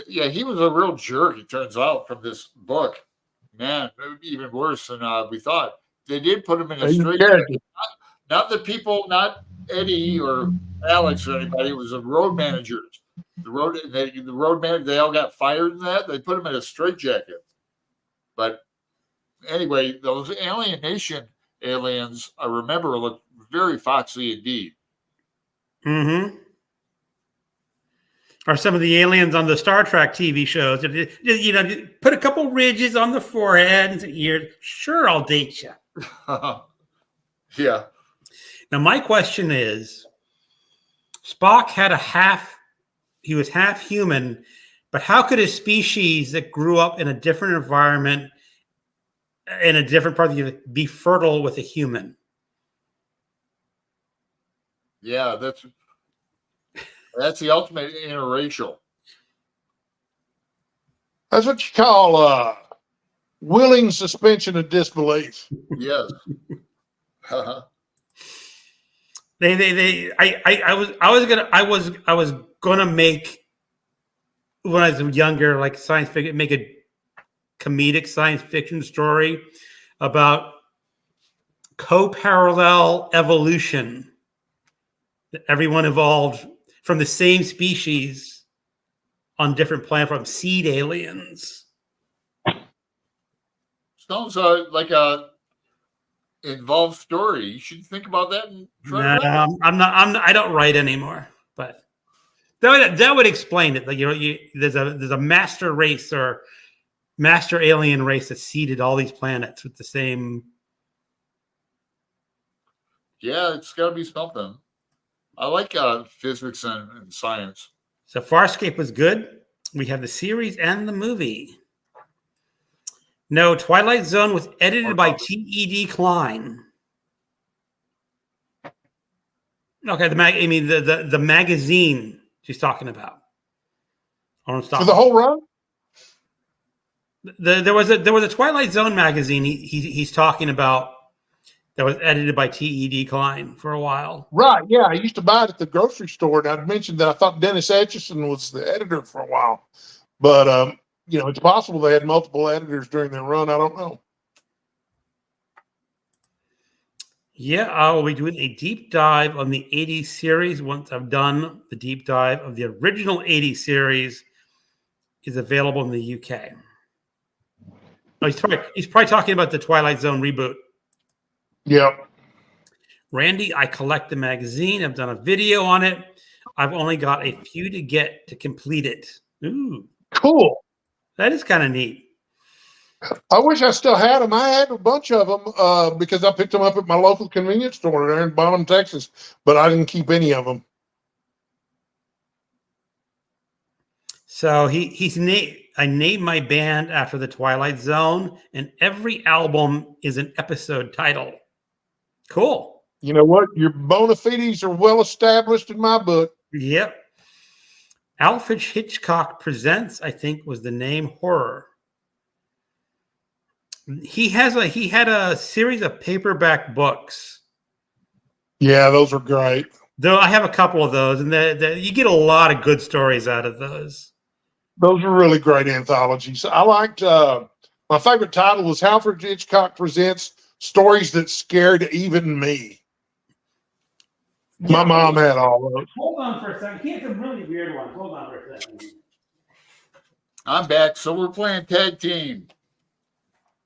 Yeah, he was a real jerk, it turns out, from this book. Man, even worse than we thought. They did put him in a He's a straight. character. Not the people, not Eddie or Alex or anybody. It was the road managers. The road manager. They all got fired in that. They put him in a straitjacket. But anyway, those Alien Nation aliens, I remember, looked very foxy indeed. Mm-hmm. Or some of the aliens on the Star Trek TV shows. You know, put a couple ridges on the forehead and ears. Sure, I'll date you. Yeah. Now, my question is, Spock had he was half human, but how could a species that grew up in a different environment, in a different part of the universe, be fertile with a human? Yeah, that's the ultimate interracial. That's what you call willing suspension of disbelief. Yes. I was gonna make, when I was younger, like science fiction, make a comedic science fiction story about co-parallel evolution, that everyone evolved from the same species on different planets, from seed aliens. Sounds like a involved story. You should think about that and try to write it. I'm not. I don't write anymore. But that would explain it. Like, you know, there's a master race or master alien race that seeded all these planets with the same. Yeah, it's got to be something. I like physics and science. So Farscape was good. We have the series and the movie. No, Twilight Zone was edited by T.E.D. Klein. Okay, the magazine she's talking about. For the whole run? There was a Twilight Zone magazine he's talking about that was edited by T.E.D. Klein for a while. Right, yeah. I used to buy it at the grocery store, and I'd mentioned that I thought Dennis Etchison was the editor for a while. But, you know, it's possible they had multiple editors during their run. I don't know. Yeah, I will be doing a deep dive on the 80s series. Once I've done the deep dive of the original 80s series, is available in the UK. Oh, he's probably talking about the Twilight Zone reboot. Yep. Randy, I collect the magazine. I've done a video on it. I've only got a few to get to complete it. Ooh, Cool. that is kind of neat. I wish I still had them. I had a bunch of them because I picked them up at my local convenience store there in Bonham, Texas, but I didn't keep any of them. So I named my band after the Twilight Zone, and every album is an episode title. Cool. You know what? Your bona fides are well established in my book. Yep. Alfred Hitchcock Presents, I think, was the name horror. He had a series of paperback books. Yeah, those are great. Though I have a couple of those, and you get a lot of good stories out of those. Those are really great anthologies. I liked my favorite title was Alfred Hitchcock Presents Stories That Scared Even Me. My mom had all those. Hold on for a second. He had some really weird ones. Hold on for a second. I'm back. So we're playing tag team.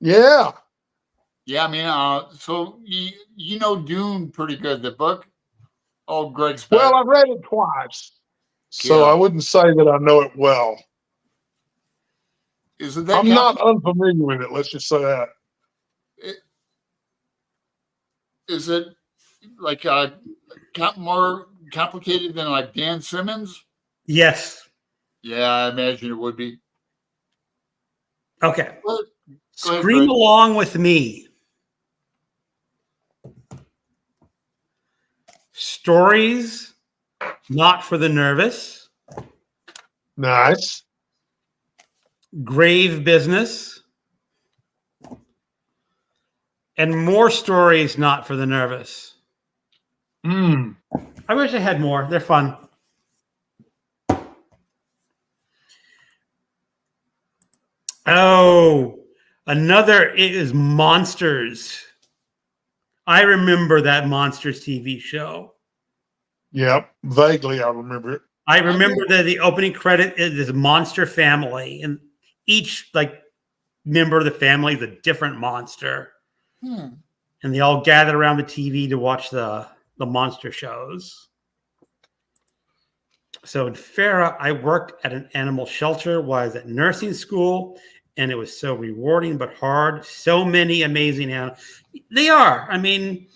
Yeah. Yeah, I mean, so you know Dune pretty good, the book. Oh, Greg's back. Well, I've read it twice, so Yeah. I wouldn't say that I know it well. Isn't that I'm not unfamiliar with it. Let's just say that. Is it like more complicated than like Dan Simmons? Yes. Yeah, I imagine it would be. Okay. Go ahead, Scream Greg. along with me. Stories not for the nervous. Nice. Grave business. And more stories not for the nervous. Hmm. I wish I had more. They're fun. Oh, another is Monsters. I remember that Monsters TV show. Yep. Vaguely, I remember it. I remember that the opening credit is this monster family, and each like member of the family is a different monster, and they all gather around the TV to watch the monster shows. So in Farah, I worked at an animal shelter while I was at nursing school, and it was so rewarding but hard. So many amazing animals. They are. I mean,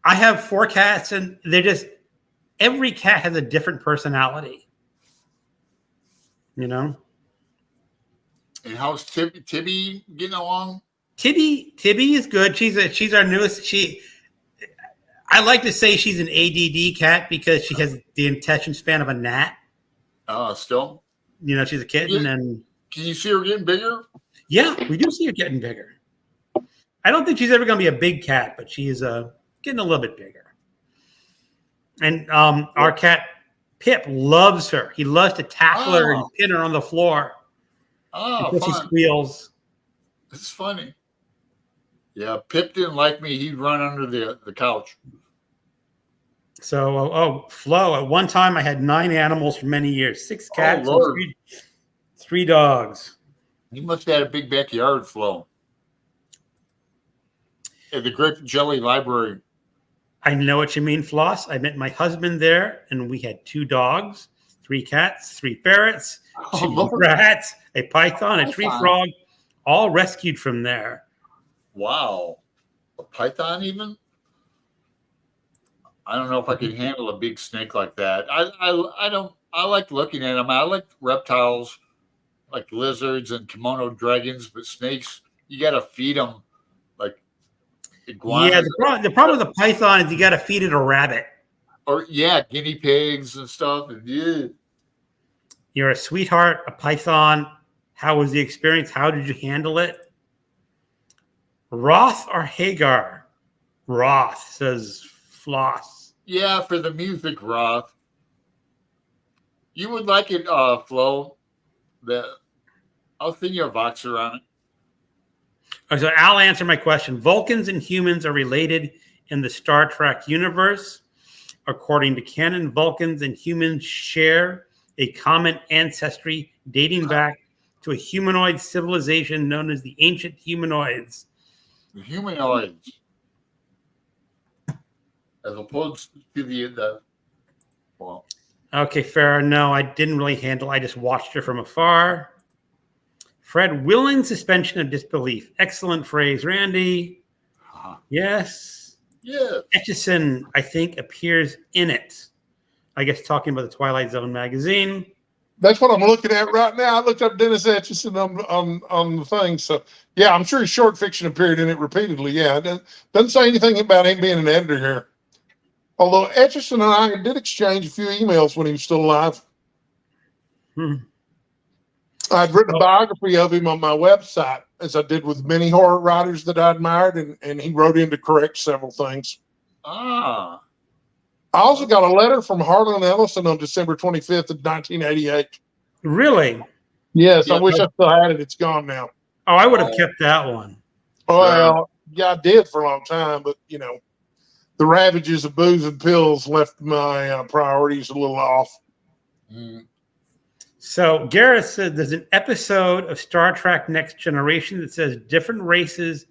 I have 4 cats, and they're just every cat has a different personality. You know? And how's Tibby getting along? Tibby is good. She's our newest. I like to say she's an ADD cat because she has the attention span of a gnat. Still? You know, she's a kitten, and Can you see her getting bigger? yeah, we do see her getting bigger. I don't think she's ever going to be a big cat, but she's getting a little bit bigger. And our cat Pip loves her. He loves to tackle her and pin her on the floor until she Fun. squeals. It's funny. Yeah, Pip didn't like me. He'd run under the couch. So, Flo, at one time I had 9 animals for many years, 6 cats, and Lord. 3 dogs. He must have had a big backyard, Flo. At the Grape Jelly Library. I know what you mean, Floss. I met my husband there, and we had 2 dogs, 3 cats, 3 ferrets, 2 Lord. rats, a python, a tree Python. frog, all rescued from there. Wow. A python even? I don't know if I could handle a big snake like that. I like looking at them. I like reptiles like lizards and kimono dragons, but snakes, you got to feed them like iguanas. Yeah, the problem with the python is you got to feed it a rabbit. Or guinea pigs and stuff. And yeah. You're a sweetheart, a python. How was the experience? How did you handle it? Roth or Hagar? Roth, says Floss. Yeah, for the music, Roth. You would like it, Flo. I'll send you a Voxer on it. Okay, so I'll answer my question. Vulcans and humans are related in the Star Trek universe. According to canon, Vulcans and humans share a common ancestry dating back to a humanoid civilization known as the ancient humanoids. The humanoids. As opposed to the well. Okay, fair. No, I didn't really handle. I just watched her from afar. Fred, willing suspension of disbelief. Excellent phrase, Randy. Yes. Yeah. Etchison, I think, appears in it. I guess talking about the Twilight Zone magazine. That's what I'm looking at right now. I looked up Dennis Etchison on the thing. So, yeah, I'm sure his short fiction appeared in it repeatedly. Yeah, it doesn't say anything about him being an editor here. Although Etchison and I did exchange a few emails when he was still alive. I'd written a biography of him on my website, as I did with many horror writers that I admired, and he wrote in to correct several things. Ah. I also got a letter from Harlan Ellison on December 25th of 1988. Really? Yes, Yeah, I wish I still had it. It's gone now. Oh, I would have kept that one. Well, yeah, I did for a long time, but, you know, the ravages of booze and pills left my priorities a little off. So Gareth said there's an episode of Star Trek Next Generation that says different races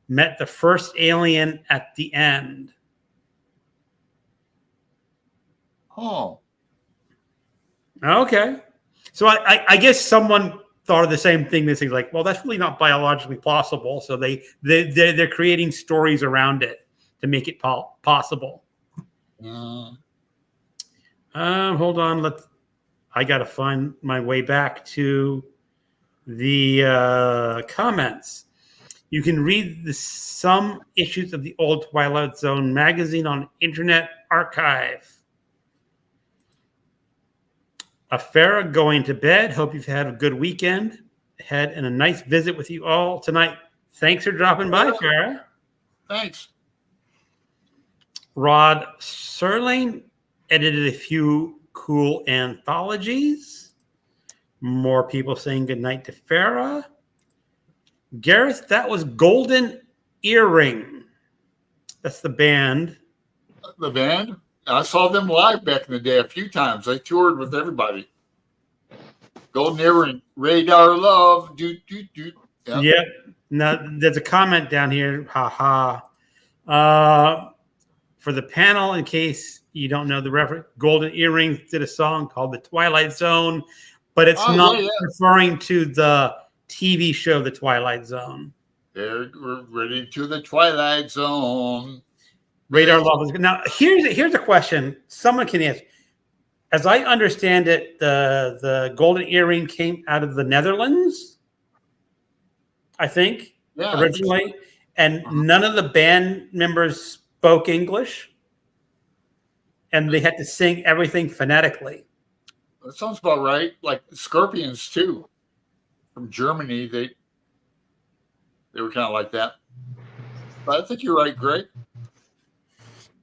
met the first alien at the end. Oh, Okay. So I guess someone thought of the same thing. They say like, well, that's really not biologically possible. So they're creating stories around it to make it possible. Hold on. I got to find my way back to the comments. You can read some issues of the old Twilight Zone magazine on Internet Archive. Farah going to bed. Hope you've had a good weekend ahead and a nice visit with you all tonight. Thanks for dropping by, Farah. thanks. Rod Serling edited a few cool anthologies. More people saying goodnight to Farah. Gareth, that was Golden Earring. That's the band. The band. I saw them live back in the day a few times. I toured with everybody. Golden Earring, Radar Love, do. Yep. Yeah. Now there's a comment down here. Ha for the panel, in case you don't know the reference, Golden Earring did a song called The Twilight Zone, but it's not referring to the TV show The Twilight Zone. We're ready to the Twilight Zone. Radar Love is good. Now, here's a question someone can answer. As I understand it, the Golden Earring came out of the Netherlands, I think, originally, and none of the band members spoke English, and they had to sing everything phonetically. That sounds about right. Like the Scorpions too, from Germany. They were kind of like that. But I think you're right, Greg.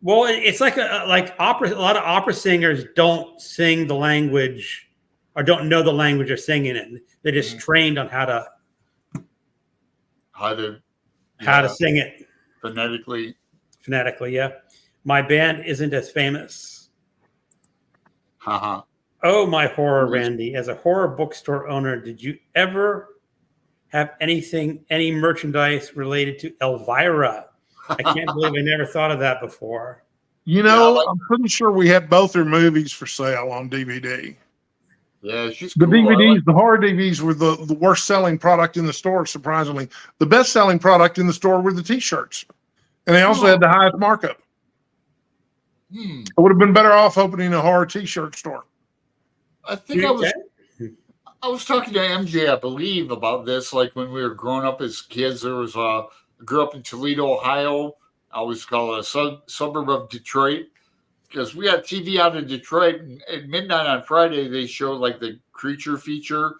Well, it's like opera. A lot of opera singers don't sing the language, or don't know the language they're singing in. They're just trained on how to sing it phonetically. Phonetically, yeah. My band isn't as famous. Haha. Oh, my horror, Randy. As a horror bookstore owner, did you ever have any merchandise related to Elvira? I can't believe I never thought of that before. You know, I'm pretty sure we had both their movies for sale on DVD. Yeah, she's the cool. DVDs, the horror DVDs were the worst selling product in the store, surprisingly. The best selling product in the store were the T-shirts. And they also had the highest markup. I would have been better off opening a horror T-shirt store. I think I was talking to MJ, I believe, about this. Like when we were growing up as kids, there was I grew up in Toledo, Ohio. I always call it a suburb of Detroit because we had TV out in Detroit. And at midnight on Friday, they showed like the Creature feature.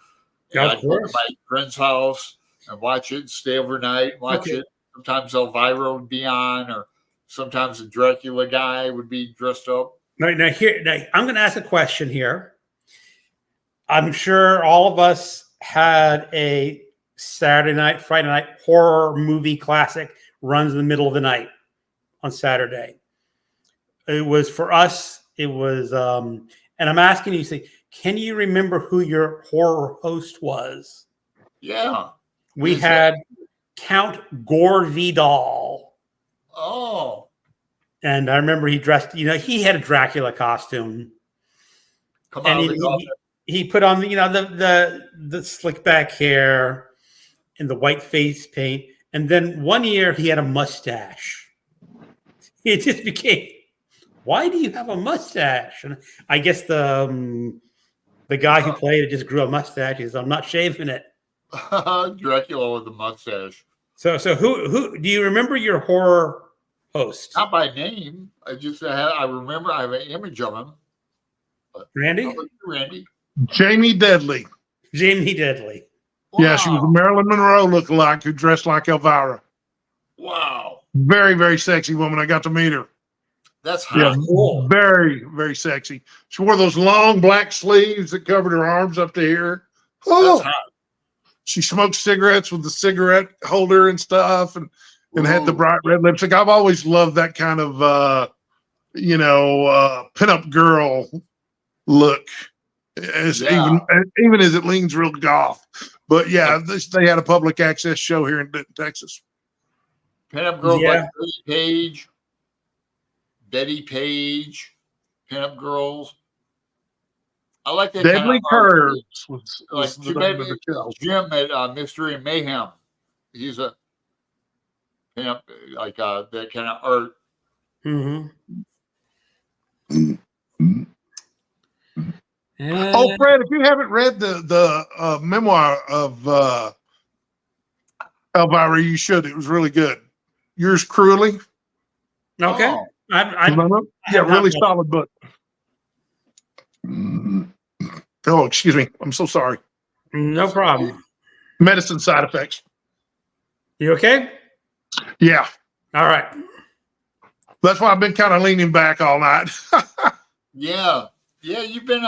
Yeah, I'd go to my friend's house and watch it, stay overnight, watch it. Sometimes Elvira would be on, or sometimes the Dracula guy would be dressed up. Now I'm going to ask a question here. I'm sure all of us had a Saturday night, Friday night horror movie classic runs in the middle of the night on Saturday. It was for us. It was, and I'm asking you, say, can you remember who your horror host was? Yeah, we had Count Gore Vidal. Oh, and I remember he dressed. He had a Dracula costume. Come on, he put on the slick back hair and the white face paint, and then one year he had a mustache. It just became, why do you have a mustache? And I guess the guy who played it just grew a mustache. He says, I'm not shaving it. Dracula with a mustache. So who do you remember your horror host? Not by name. I remember. I have an image of him. Randy. Jamie Deadly. Jamie Deadly. Wow. Yeah, she was a Marilyn Monroe lookalike who dressed like Elvira. Wow. Very, very sexy woman. I got to meet her. That's hot. Cool. Very, very sexy. She wore those long black sleeves that covered her arms up to here. Oh, that's hot. She smoked cigarettes with the cigarette holder and stuff, and had the bright red lipstick. I've always loved that kind of, pinup girl look, even as it leans real goth. But yeah, they had a public access show here in Texas. Pinup girls Yeah. like Betty Page, pinup girls. I like that Deadly kind of art. Curves was Like the name of the show. Jim at Mystery and Mayhem. He's a pinup, like that kind of art. Mm-hmm. Oh, Fred, if you haven't read the memoir of Elvira, you should. It was really good. Yours cruelly. Okay. Oh. Yeah, really solid book. Oh, excuse me. I'm so sorry. No problem. Medicine side effects. You okay? Yeah. All right. That's why I've been kind of leaning back all night. Yeah. Yeah, you've been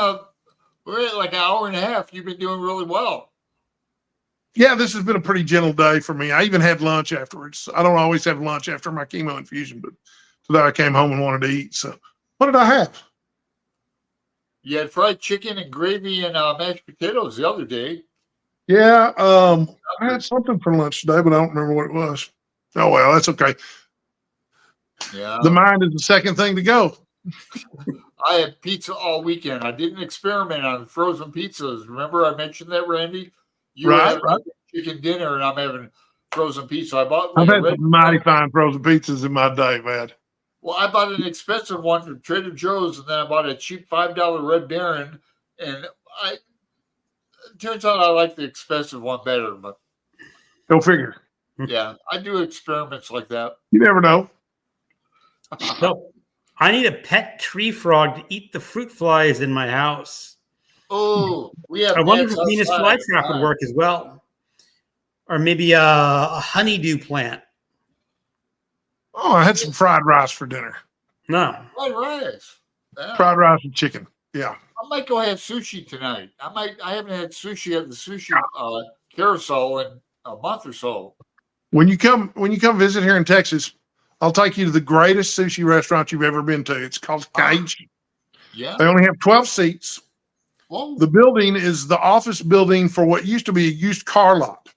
we're at like an hour and a half. You've been doing really well. Yeah, this has been a pretty gentle day for me. I even had lunch afterwards. I don't always have lunch after my chemo infusion, but today I came home and wanted to eat. So what did I have? You had fried chicken and gravy and mashed potatoes the other day. Yeah, I had something for lunch today, but I don't remember what it was. Oh, well, that's okay. Yeah. The mind is the second thing to go. I had pizza all weekend. I didn't experiment on frozen pizzas. Remember I mentioned that, Randy? You were Right, having right. chicken dinner and I'm having frozen pizza. I bought I've like a had red some mighty fine frozen pizzas in my day, man. Well, I bought an expensive one from Trader Joe's, and then I bought a cheap $5 Red Baron, and it turns out I like the expensive one better. But Go figure. yeah, I do experiments like that. You never know. So I need a pet tree frog to eat the fruit flies in my house. Oh, we have. I wonder if gnats a Venus outside. flytrap would work as well, or maybe a honeydew plant. Oh, I had some fried rice for dinner. No. Fried rice. Yeah. Fried rice and chicken. Yeah. I might go have sushi tonight. I haven't had sushi at the sushi carousel in a month or so. When you come visit here in Texas, I'll take you to the greatest sushi restaurant you've ever been to. It's called Cage. Yeah. They only have 12 seats. Whoa. The building is the office building for what used to be a used car lot.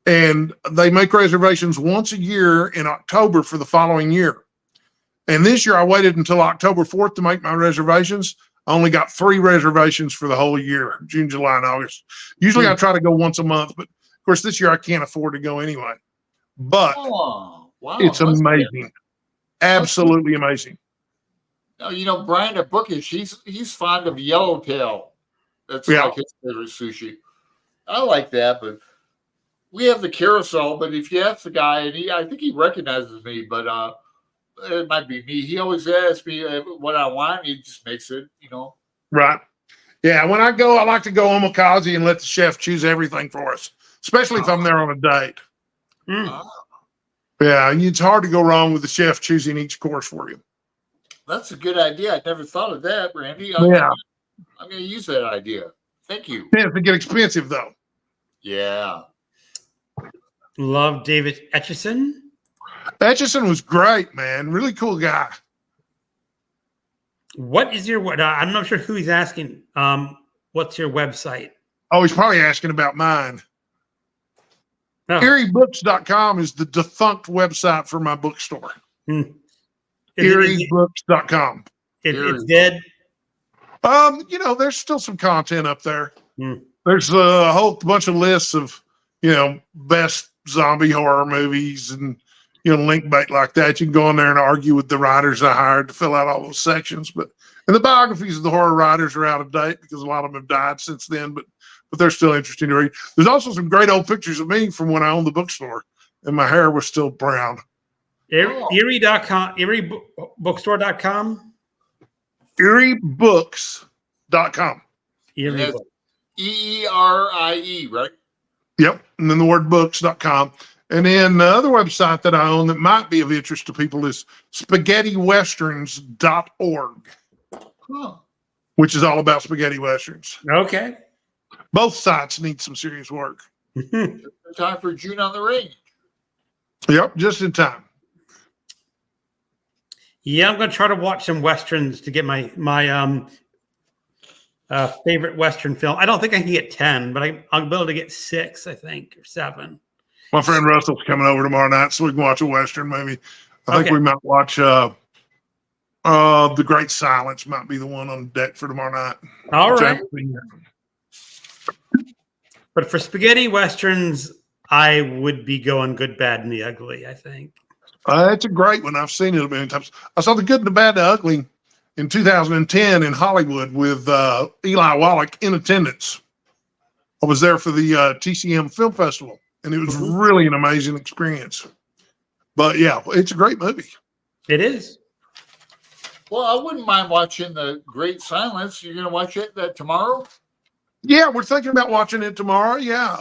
And they make reservations once a year in October for the following year. And this year I waited until October 4th to make my reservations. I only got 3 reservations for the whole year, June, July, and August. Usually I try to go once a month, but of course this year I can't afford to go anyway. But Oh, wow. it's That's good. amazing. Absolutely amazing. Now, you know, Brian at Bookish, he's fond of yellowtail. That's Yeah. like his favorite sushi. I like that, but we have the carousel. But if you ask the guy, and I think he recognizes me, but it might be me. He always asks me what I want. He just makes it, you know. Right. Yeah. When I go, I like to go omakase and let the chef choose everything for us, especially if I'm there on a date. Mm. Ah, Yeah. It's hard to go wrong with the chef choosing each course for you. that's a good idea. I never thought of that, Randy. Yeah. I'm going to use that idea. Thank you. Tends to get expensive though. Yeah. Love David Etchison. Etchison was great, man. Really cool guy. What is your what? I'm not sure who he's asking. What's your website? Oh, he's probably asking about mine. Oh. EerieBooks.com is the defunct website for my bookstore. Is it- EerieBooks.com. it's dead. You know, there's still some content up there. Hmm. There's a whole bunch of lists of, you know, best zombie horror movies and, you know, link bait like that. You can go in there and argue with the writers I hired to fill out all those sections. And the biographies of the horror writers are out of date because a lot of them have died since then, but they're still interesting to read. There's also some great old pictures of me from when I owned the bookstore and my hair was still brown. Erie.com, EerieBookstore.com. EerieBooks.com. Erie Yes. Book. EERIE, right? Yep. And then the word books.com. And then the other website that I own that might be of interest to people is spaghettiwesterns.org, Huh. which is all about spaghetti westerns. Okay. Both sites need some serious work. Time for June on the Range. Yep. Just in time. Yeah, I'm going to try to watch some westerns to get my favorite western film. I don't think I can get 10, but I'll be able to get 6, I think, or 7. My friend Russell's coming over tomorrow night, so we can watch a Western movie. I think Okay. we might watch The Great Silence might be the one on deck for tomorrow night. All which I right. haven't seen yet. But for spaghetti westerns, I would be going Good, Bad, and the Ugly, I think. It's a great one. I've seen it a million times. I saw The Good, the Bad, the Ugly in 2010 in Hollywood with Eli Wallach in attendance. I was there for the TCM Film Festival, and it was really an amazing experience. But yeah, it's a great movie. It is. Well, I wouldn't mind watching The Great Silence. You're going to watch that tomorrow? Yeah, we're thinking about watching it tomorrow. Yeah.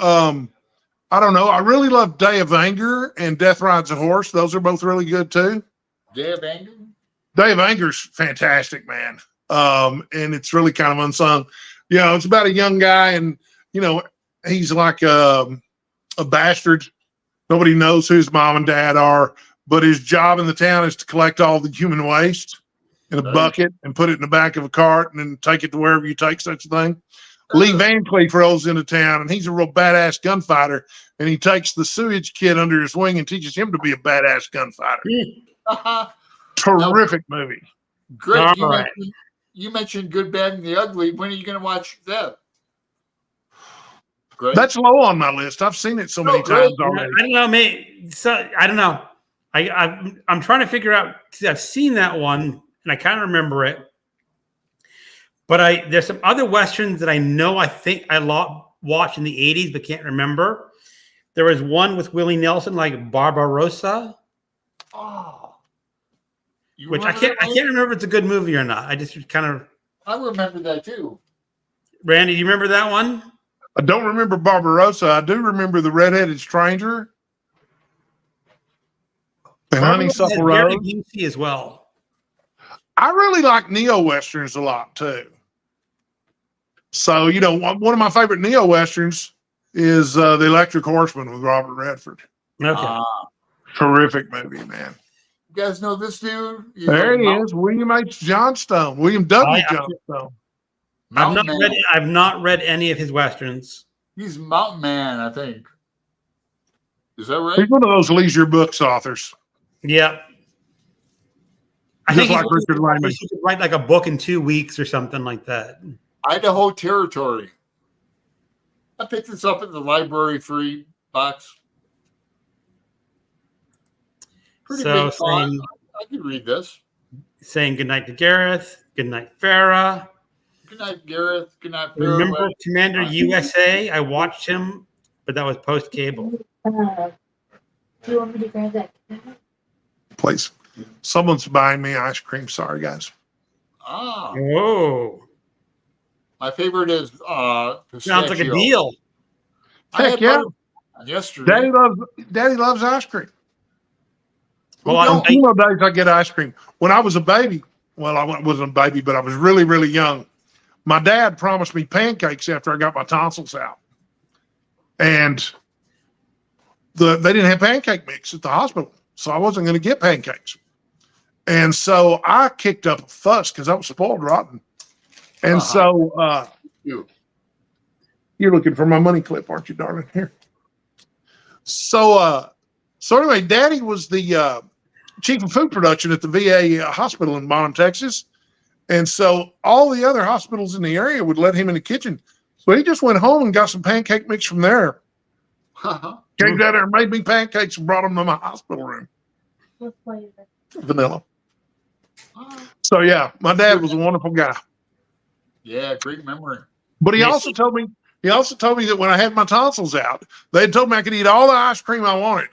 I don't know. I really love Day of Anger and Death Rides a Horse. Those are both really good too. Day of Anger? Day of Anger's fantastic, man. And it's really kind of unsung. You know, it's about a young guy, and you know, he's like a bastard. Nobody knows who his mom and dad are, but his job in the town is to collect all the human waste in a bucket and put it in the back of a cart and then take it to wherever you take such a thing. Lee Van Cleef rolls into town, and he's a real badass gunfighter, and he takes the sewage kid under his wing and teaches him to be a badass gunfighter. Terrific movie. Great. All right. You mentioned Good, Bad, and the Ugly. When are you going to watch that? Great. That's low on my list. I've seen it so many great. times already. I don't know, maybe. So I don't know. I'm trying to figure out. See, I've seen that one, and I kind of remember it. But there's some other westerns that I know. I think I watched in the '80s, but can't remember. There was one with Willie Nelson, like Barbarossa, Oh. You which I remember can't that? remember if it's a good movie or not. I just kind of. I remember that too. Randy, do you remember that one? I don't remember Barbarossa. I do remember The Redheaded Stranger and Honeysuckle Barbarossa Road. has Gary Busey as well. I really like neo-westerns a lot too. So, you know, one of my favorite neo-westerns is The Electric Horseman with Robert Redford. Okay. Terrific movie, man. You guys know this dude? He's There like he is, William H. Johnstone, William W. I- Johnstone. Mountain Man. I've not read any of his westerns. He's Mountain Man, I think. Is that right? He's one of those leisure books authors. Yeah. I Just think like Richard Raymond. he should write like a book in 2 weeks or something like that. Idaho Territory. I picked this up in the library free box. Pretty So big font. saying, I could read this. saying goodnight to Gareth, goodnight Farah. Good night, Gareth. Good night, Remember Farah. Commander USA? I watched him, but that was post cable. Do you want me to grab that? Please. Someone's buying me ice cream. Sorry, guys. Ah, Whoa. my favorite is Sounds like a pistachio. deal. I Heck had yeah. one yesterday. Daddy loves ice cream. Well, You know, days I get ice cream. When I was a baby, well, I wasn't a baby, but I was really, really young. My dad promised me pancakes after I got my tonsils out. And they didn't have pancake mix at the hospital, so I wasn't going to get pancakes. And so I kicked up a fuss because I was spoiled rotten. And so You. you're looking for my money clip, aren't you, darling? Here. So anyway, Daddy was the chief of food production at the VA hospital in Bonham, Texas. And so all the other hospitals in the area would let him in the kitchen. So he just went home and got some pancake mix from there. Came down there and made me pancakes and brought them to my hospital room. What flavor? Vanilla. So yeah, my dad was a wonderful guy. Yeah, great memory. But he Yes. also told me that when I had my tonsils out, they had told me I could eat all the ice cream I wanted.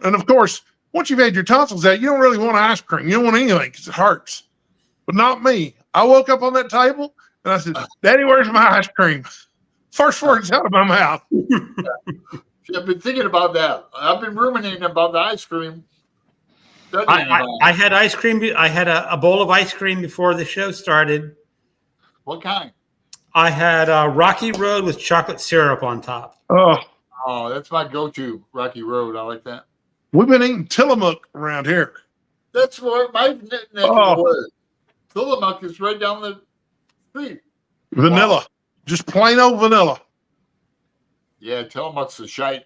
And of course, once you've had your tonsils out, you don't really want ice cream. You don't want anything because it hurts. But not me. I woke up on that table and I said, Daddy, where's my ice cream? First words out of my mouth. I've been thinking about that. I've been ruminating about the ice cream. Studying about it. I had ice cream. I had a bowl of ice cream before the show started. What kind? I had Rocky Road with chocolate syrup on top. Oh, Oh, that's my go-to, Rocky Road. I like that. we've been eating Tillamook around here. That's what my neck Oh. was. Tillamook is right down the street. Vanilla. Wow. Just plain old vanilla. Yeah, Tillamook's a shite.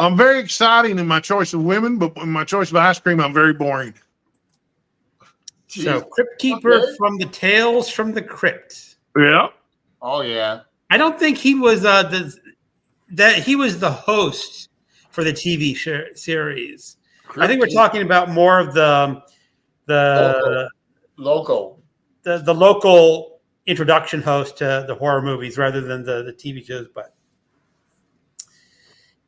I'm very exciting in my choice of women, but in my choice of ice cream, I'm very boring. So Jeez. Crypt Keeper Okay. from the Tales from the Crypt. Yeah. Oh yeah. I don't think he was he was the host for the TV series. I think we're talking about more of the Loco. the local introduction host to the horror movies rather than the TV shows. But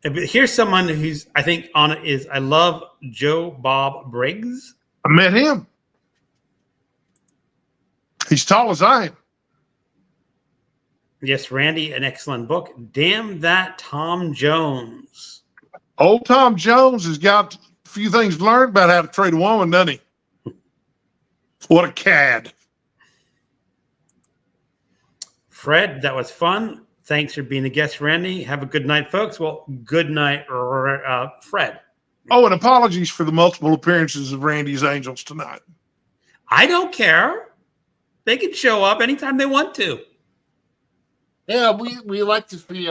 here's someone who's I think on it is I love Joe Bob Briggs. I met him. He's tall as I am. Yes, Randy, an excellent book. Damn that Tom Jones. Old Tom Jones has got a few things learned about how to trade a woman, doesn't he? What a cad. Fred, that was fun. Thanks for being a guest, Randy. Have a good night, folks. Well, good night, Fred. Oh, and apologies for the multiple appearances of Randy's Angels tonight. I don't care. They can show up anytime they want to. Yeah, we like to see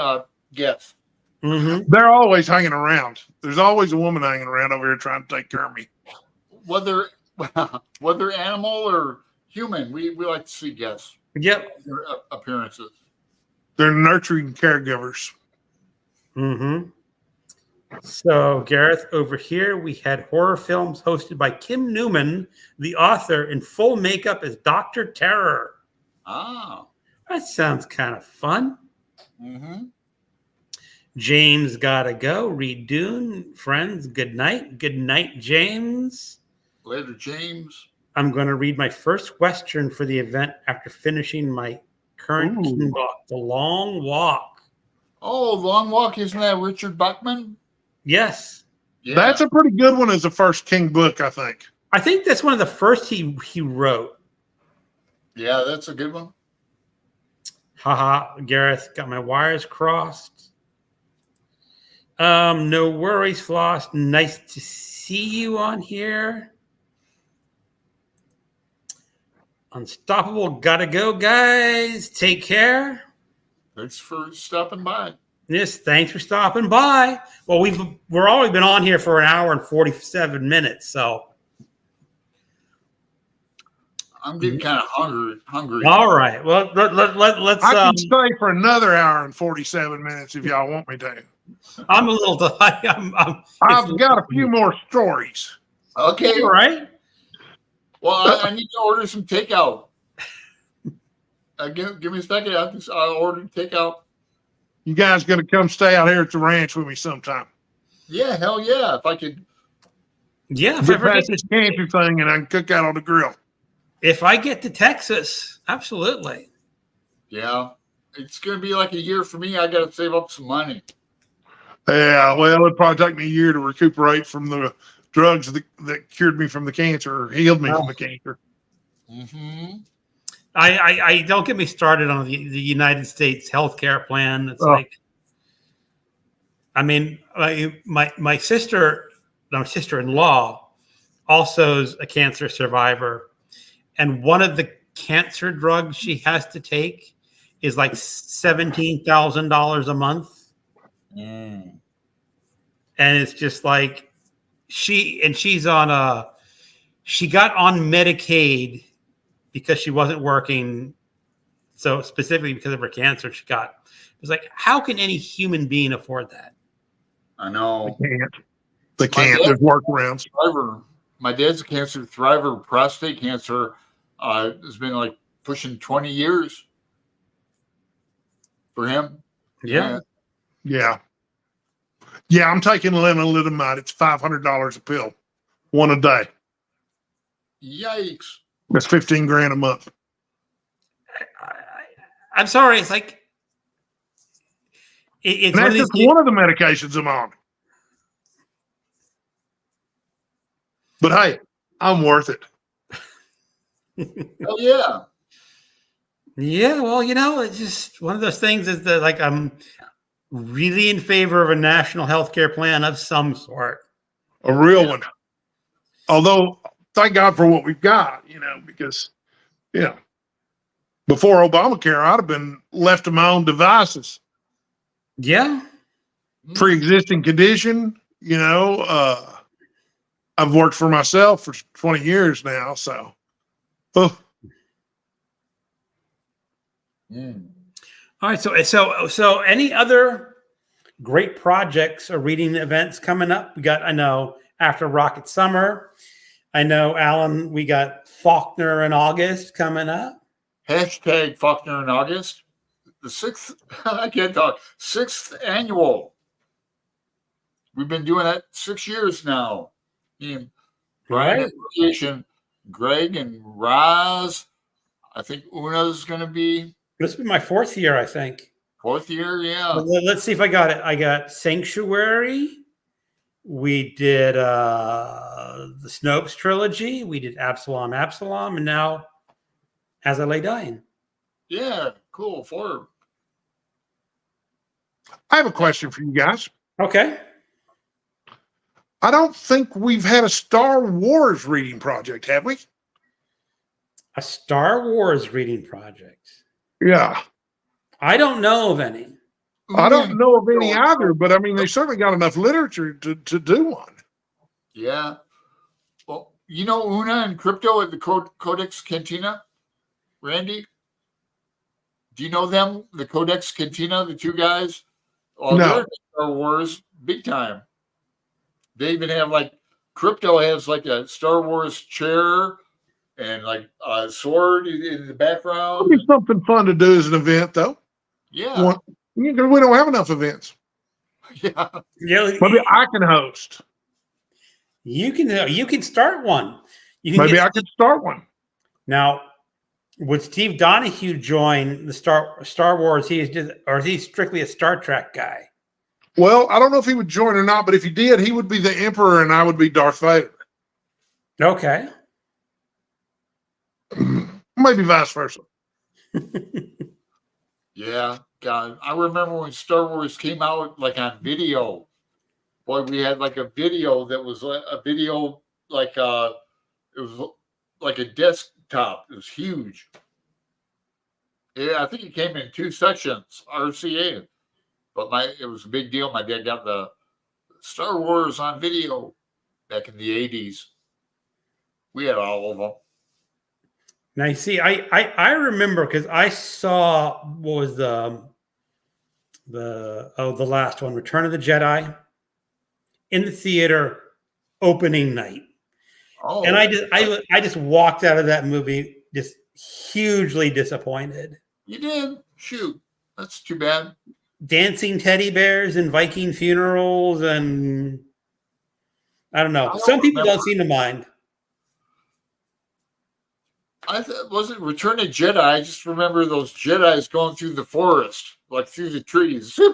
guests. Mm-hmm. They're always hanging around. There's always a woman hanging around over here trying to take care of me. Whether animal or human, we like to see guests. Yep. Their appearances. They're nurturing caregivers. Mm-hmm. So, Gareth, over here we had horror films hosted by Kim Newman, the author, in full makeup as Dr. Terror. Ah. That sounds kind of fun. Mm-hmm. James gotta go. Read Dune. Friends, good night. Good night, James. Later, James. I'm going to read my first Western for the event after finishing my current Ooh. King book, The Long Walk. Oh, Long Walk, isn't that Richard Buckman? Yes. Yeah. That's a pretty good one as a first King book, I think. I think that's one of the first he wrote. Yeah, that's a good one. Haha, Gareth, got my wires crossed. No worries, Floss. Nice to see you on here. Unstoppable, gotta go, guys. Take care. Thanks for stopping by. Yes, thanks for stopping by. Well, we're already been on here for an hour and 47 minutes, so I'm getting kind of hungry. all right. Well, let's. I can stay for another hour and 47 minutes if y'all want me to. I'm a little. I've got a few more stories. Okay. All right. Well, I need to order some takeout. Give me a second. I'll order takeout. You guys going to come stay out here at the ranch with me sometime? Yeah, hell yeah. If I could. Yeah, if Get I, past this cancer thing and I can cook out on the grill. if I get to Texas, absolutely. Yeah. It's going to be like a year for me. I got to save up some money. Yeah, well, it'd probably take me a year to recuperate from the drugs that cured me from the cancer or healed me from the cancer. Mm-hmm. I don't get me started on the United States healthcare plan. It's like, I mean, my sister-in-law also is a cancer survivor, and one of the cancer drugs she has to take is like $17,000 a month. Mm. And it's just like she's on she got on Medicaid because she wasn't working. So specifically because of her cancer, it was like, how can any human being afford that? I know. They can't. There's workarounds. My dad's a cancer thriver. Prostate cancer has been like pushing 20 years for him. Yeah. Yeah. Yeah, I'm taking lenalidomide. It's $500 a pill, one a day. Yikes. That's $15,000 a month. I'm sorry. It's like it's And that's just one of the medications I'm on. But hey, I'm worth it. Oh yeah. Yeah, well, it's just one of those things is that like I'm really in favor of a national health care plan of some sort. A real one. Although, thank God for what we've got, because, before Obamacare, I'd have been left to my own devices. Yeah. pre-existing condition. I've worked for myself for 20 years now, so. Oh, Mm. All right. So any other great projects or reading events coming up? We got, I know, after Rocket Summer. I know, Alan, we got Faulkner in August coming up. Hashtag Faulkner in August. The 6th, I can't talk, 6th annual. We've been doing that 6 years now. And Brian Right. at Creation, Greg and Roz. I think Una's going to be This will be my 4th year, I think. 4th year. Yeah. Let's see if I got it. I got Sanctuary. We did the Snopes trilogy. We did Absalom, and now As I Lay Dying. Yeah. Cool. 4. I have a question for you guys. Okay. I don't think we've had a Star Wars reading project, have we? A Star Wars reading project. Yeah. I don't know of any. I don't know of any either, but I mean, they certainly got enough literature to do one. Yeah. Well, you know Una and Crypto at the Codex Cantina? Randy? Do you know them? The Codex Cantina, the two guys? Oh, No. they're in Star Wars big time. They even have Crypto has a Star Wars chair and a sword in the background. It'd be something fun to do as an event, though. Yeah. We don't have enough events. Yeah. Yeah, Maybe I can host. you can start one. You can Maybe get- I could start one. Now, would Steve Donahue join the Star Wars? Or is he strictly a Star Trek guy? Well, I don't know if he would join or not, but if he did, he would be the Emperor and I would be Darth Vader. Okay. Maybe vice versa. Yeah. God, I remember when Star Wars came out on video. Boy, we had a video that was a video it was like a desktop. It was huge. Yeah, I think it came in 2 sections, RCA. But it was a big deal. My dad got the Star Wars on video back in the 80s. We had all of them. Now you see, I remember because I saw what was the last one, Return of the Jedi, in the theater opening night, Oh, and I just walked out of that movie just hugely disappointed. you did? Shoot. That's too bad. Dancing teddy bears and Viking funerals, and I don't know. I don't Some people remember. don't seem to mind. Was it Return of Jedi? I just remember those Jedis going through the forest, through the trees. Zip,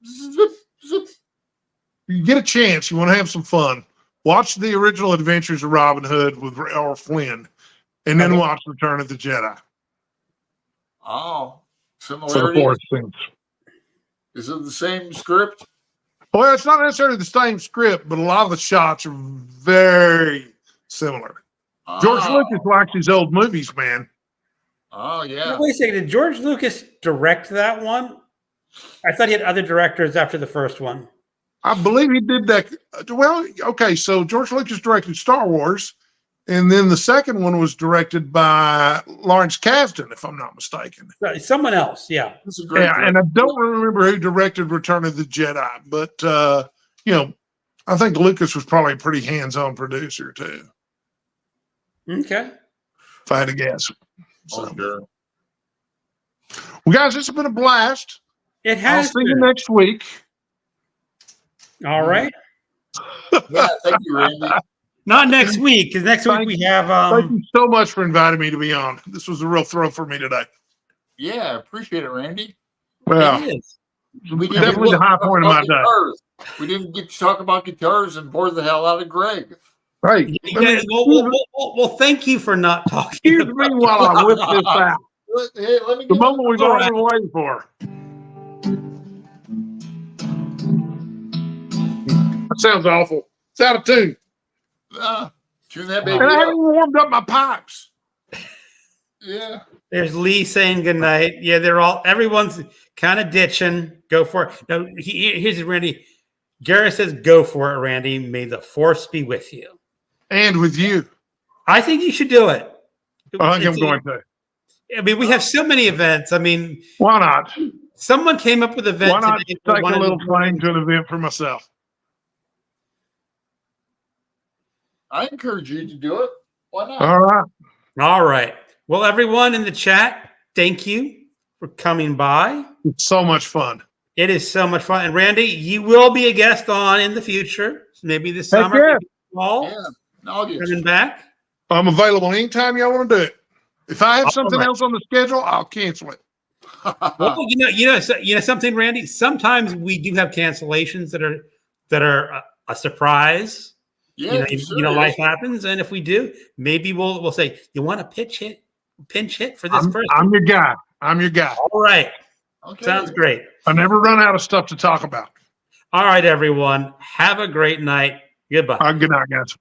zip, zip. You get a chance, you want to have some fun. Watch the original Adventures of Robin Hood with Errol Flynn, and then Okay. watch Return of the Jedi Oh, for the similarities. forest scenes. Is it the same script? Well, it's not necessarily the same script, but a lot of the shots are very similar. George Oh, Lucas likes his old movies, man. Oh, yeah. Wait a second. Did George Lucas direct that one? I thought he had other directors after the first one. I believe he did that. Well, okay, so George Lucas directed Star Wars, and then the second one was directed by Lawrence Kasdan, if I'm not mistaken. Someone else, yeah. It's a great Yeah, and I don't remember who directed Return of the Jedi, but I think Lucas was probably a pretty hands-on producer too, Okay. if I had to guess. Oh, So, sure. well, guys, this has been a blast. It I'll has see you been. next week. All right. Yeah, thank you, Randy. Not next week, because next week we have Thank you so much for inviting me to be on. This was a real thrill for me today. Yeah, appreciate it, Randy. Well, it is. definitely the high point of my day. Guitars. We didn't get to talk about guitars and bore the hell out of Greg. Hey, Well, thank you for not talking. excuse me while I whip this out. Hey, let me The get moment we've all been waiting for. That sounds awful. It's out of tune. tune that baby And I haven't up. even warmed up my pipes. Yeah. There's Lee saying goodnight. Yeah, everyone's kind of ditching. Go for it. No, here's Randy. Garrett says, "Go for it, Randy. May the force be with you." And with you. I think you should do it. I think I'm It's- going to. I mean, we have so many events. I mean, Why not? someone came up with an event Why not today. take a little flame to an event for myself? I encourage you to do it. Why not? All right. All right. Well, everyone in the chat, thank you for coming by. It's so much fun. It is so much fun. And Randy, you will be a guest on in the future, maybe this Heck summer, yeah. maybe fall, Yeah. I'll get coming you. back. I'm available anytime y'all want to do it. If I have All something right. else on the schedule, I'll cancel it. Well, you know something, Randy. Sometimes we do have cancellations that are a surprise. Yeah, Life happens, and if we do, maybe we'll say, "You want to pinch hit for this person?" I'm your guy. I'm your guy. All right, Okay. sounds great. I never run out of stuff to talk about. All right, everyone, have a great night. Goodbye. Good night, guys.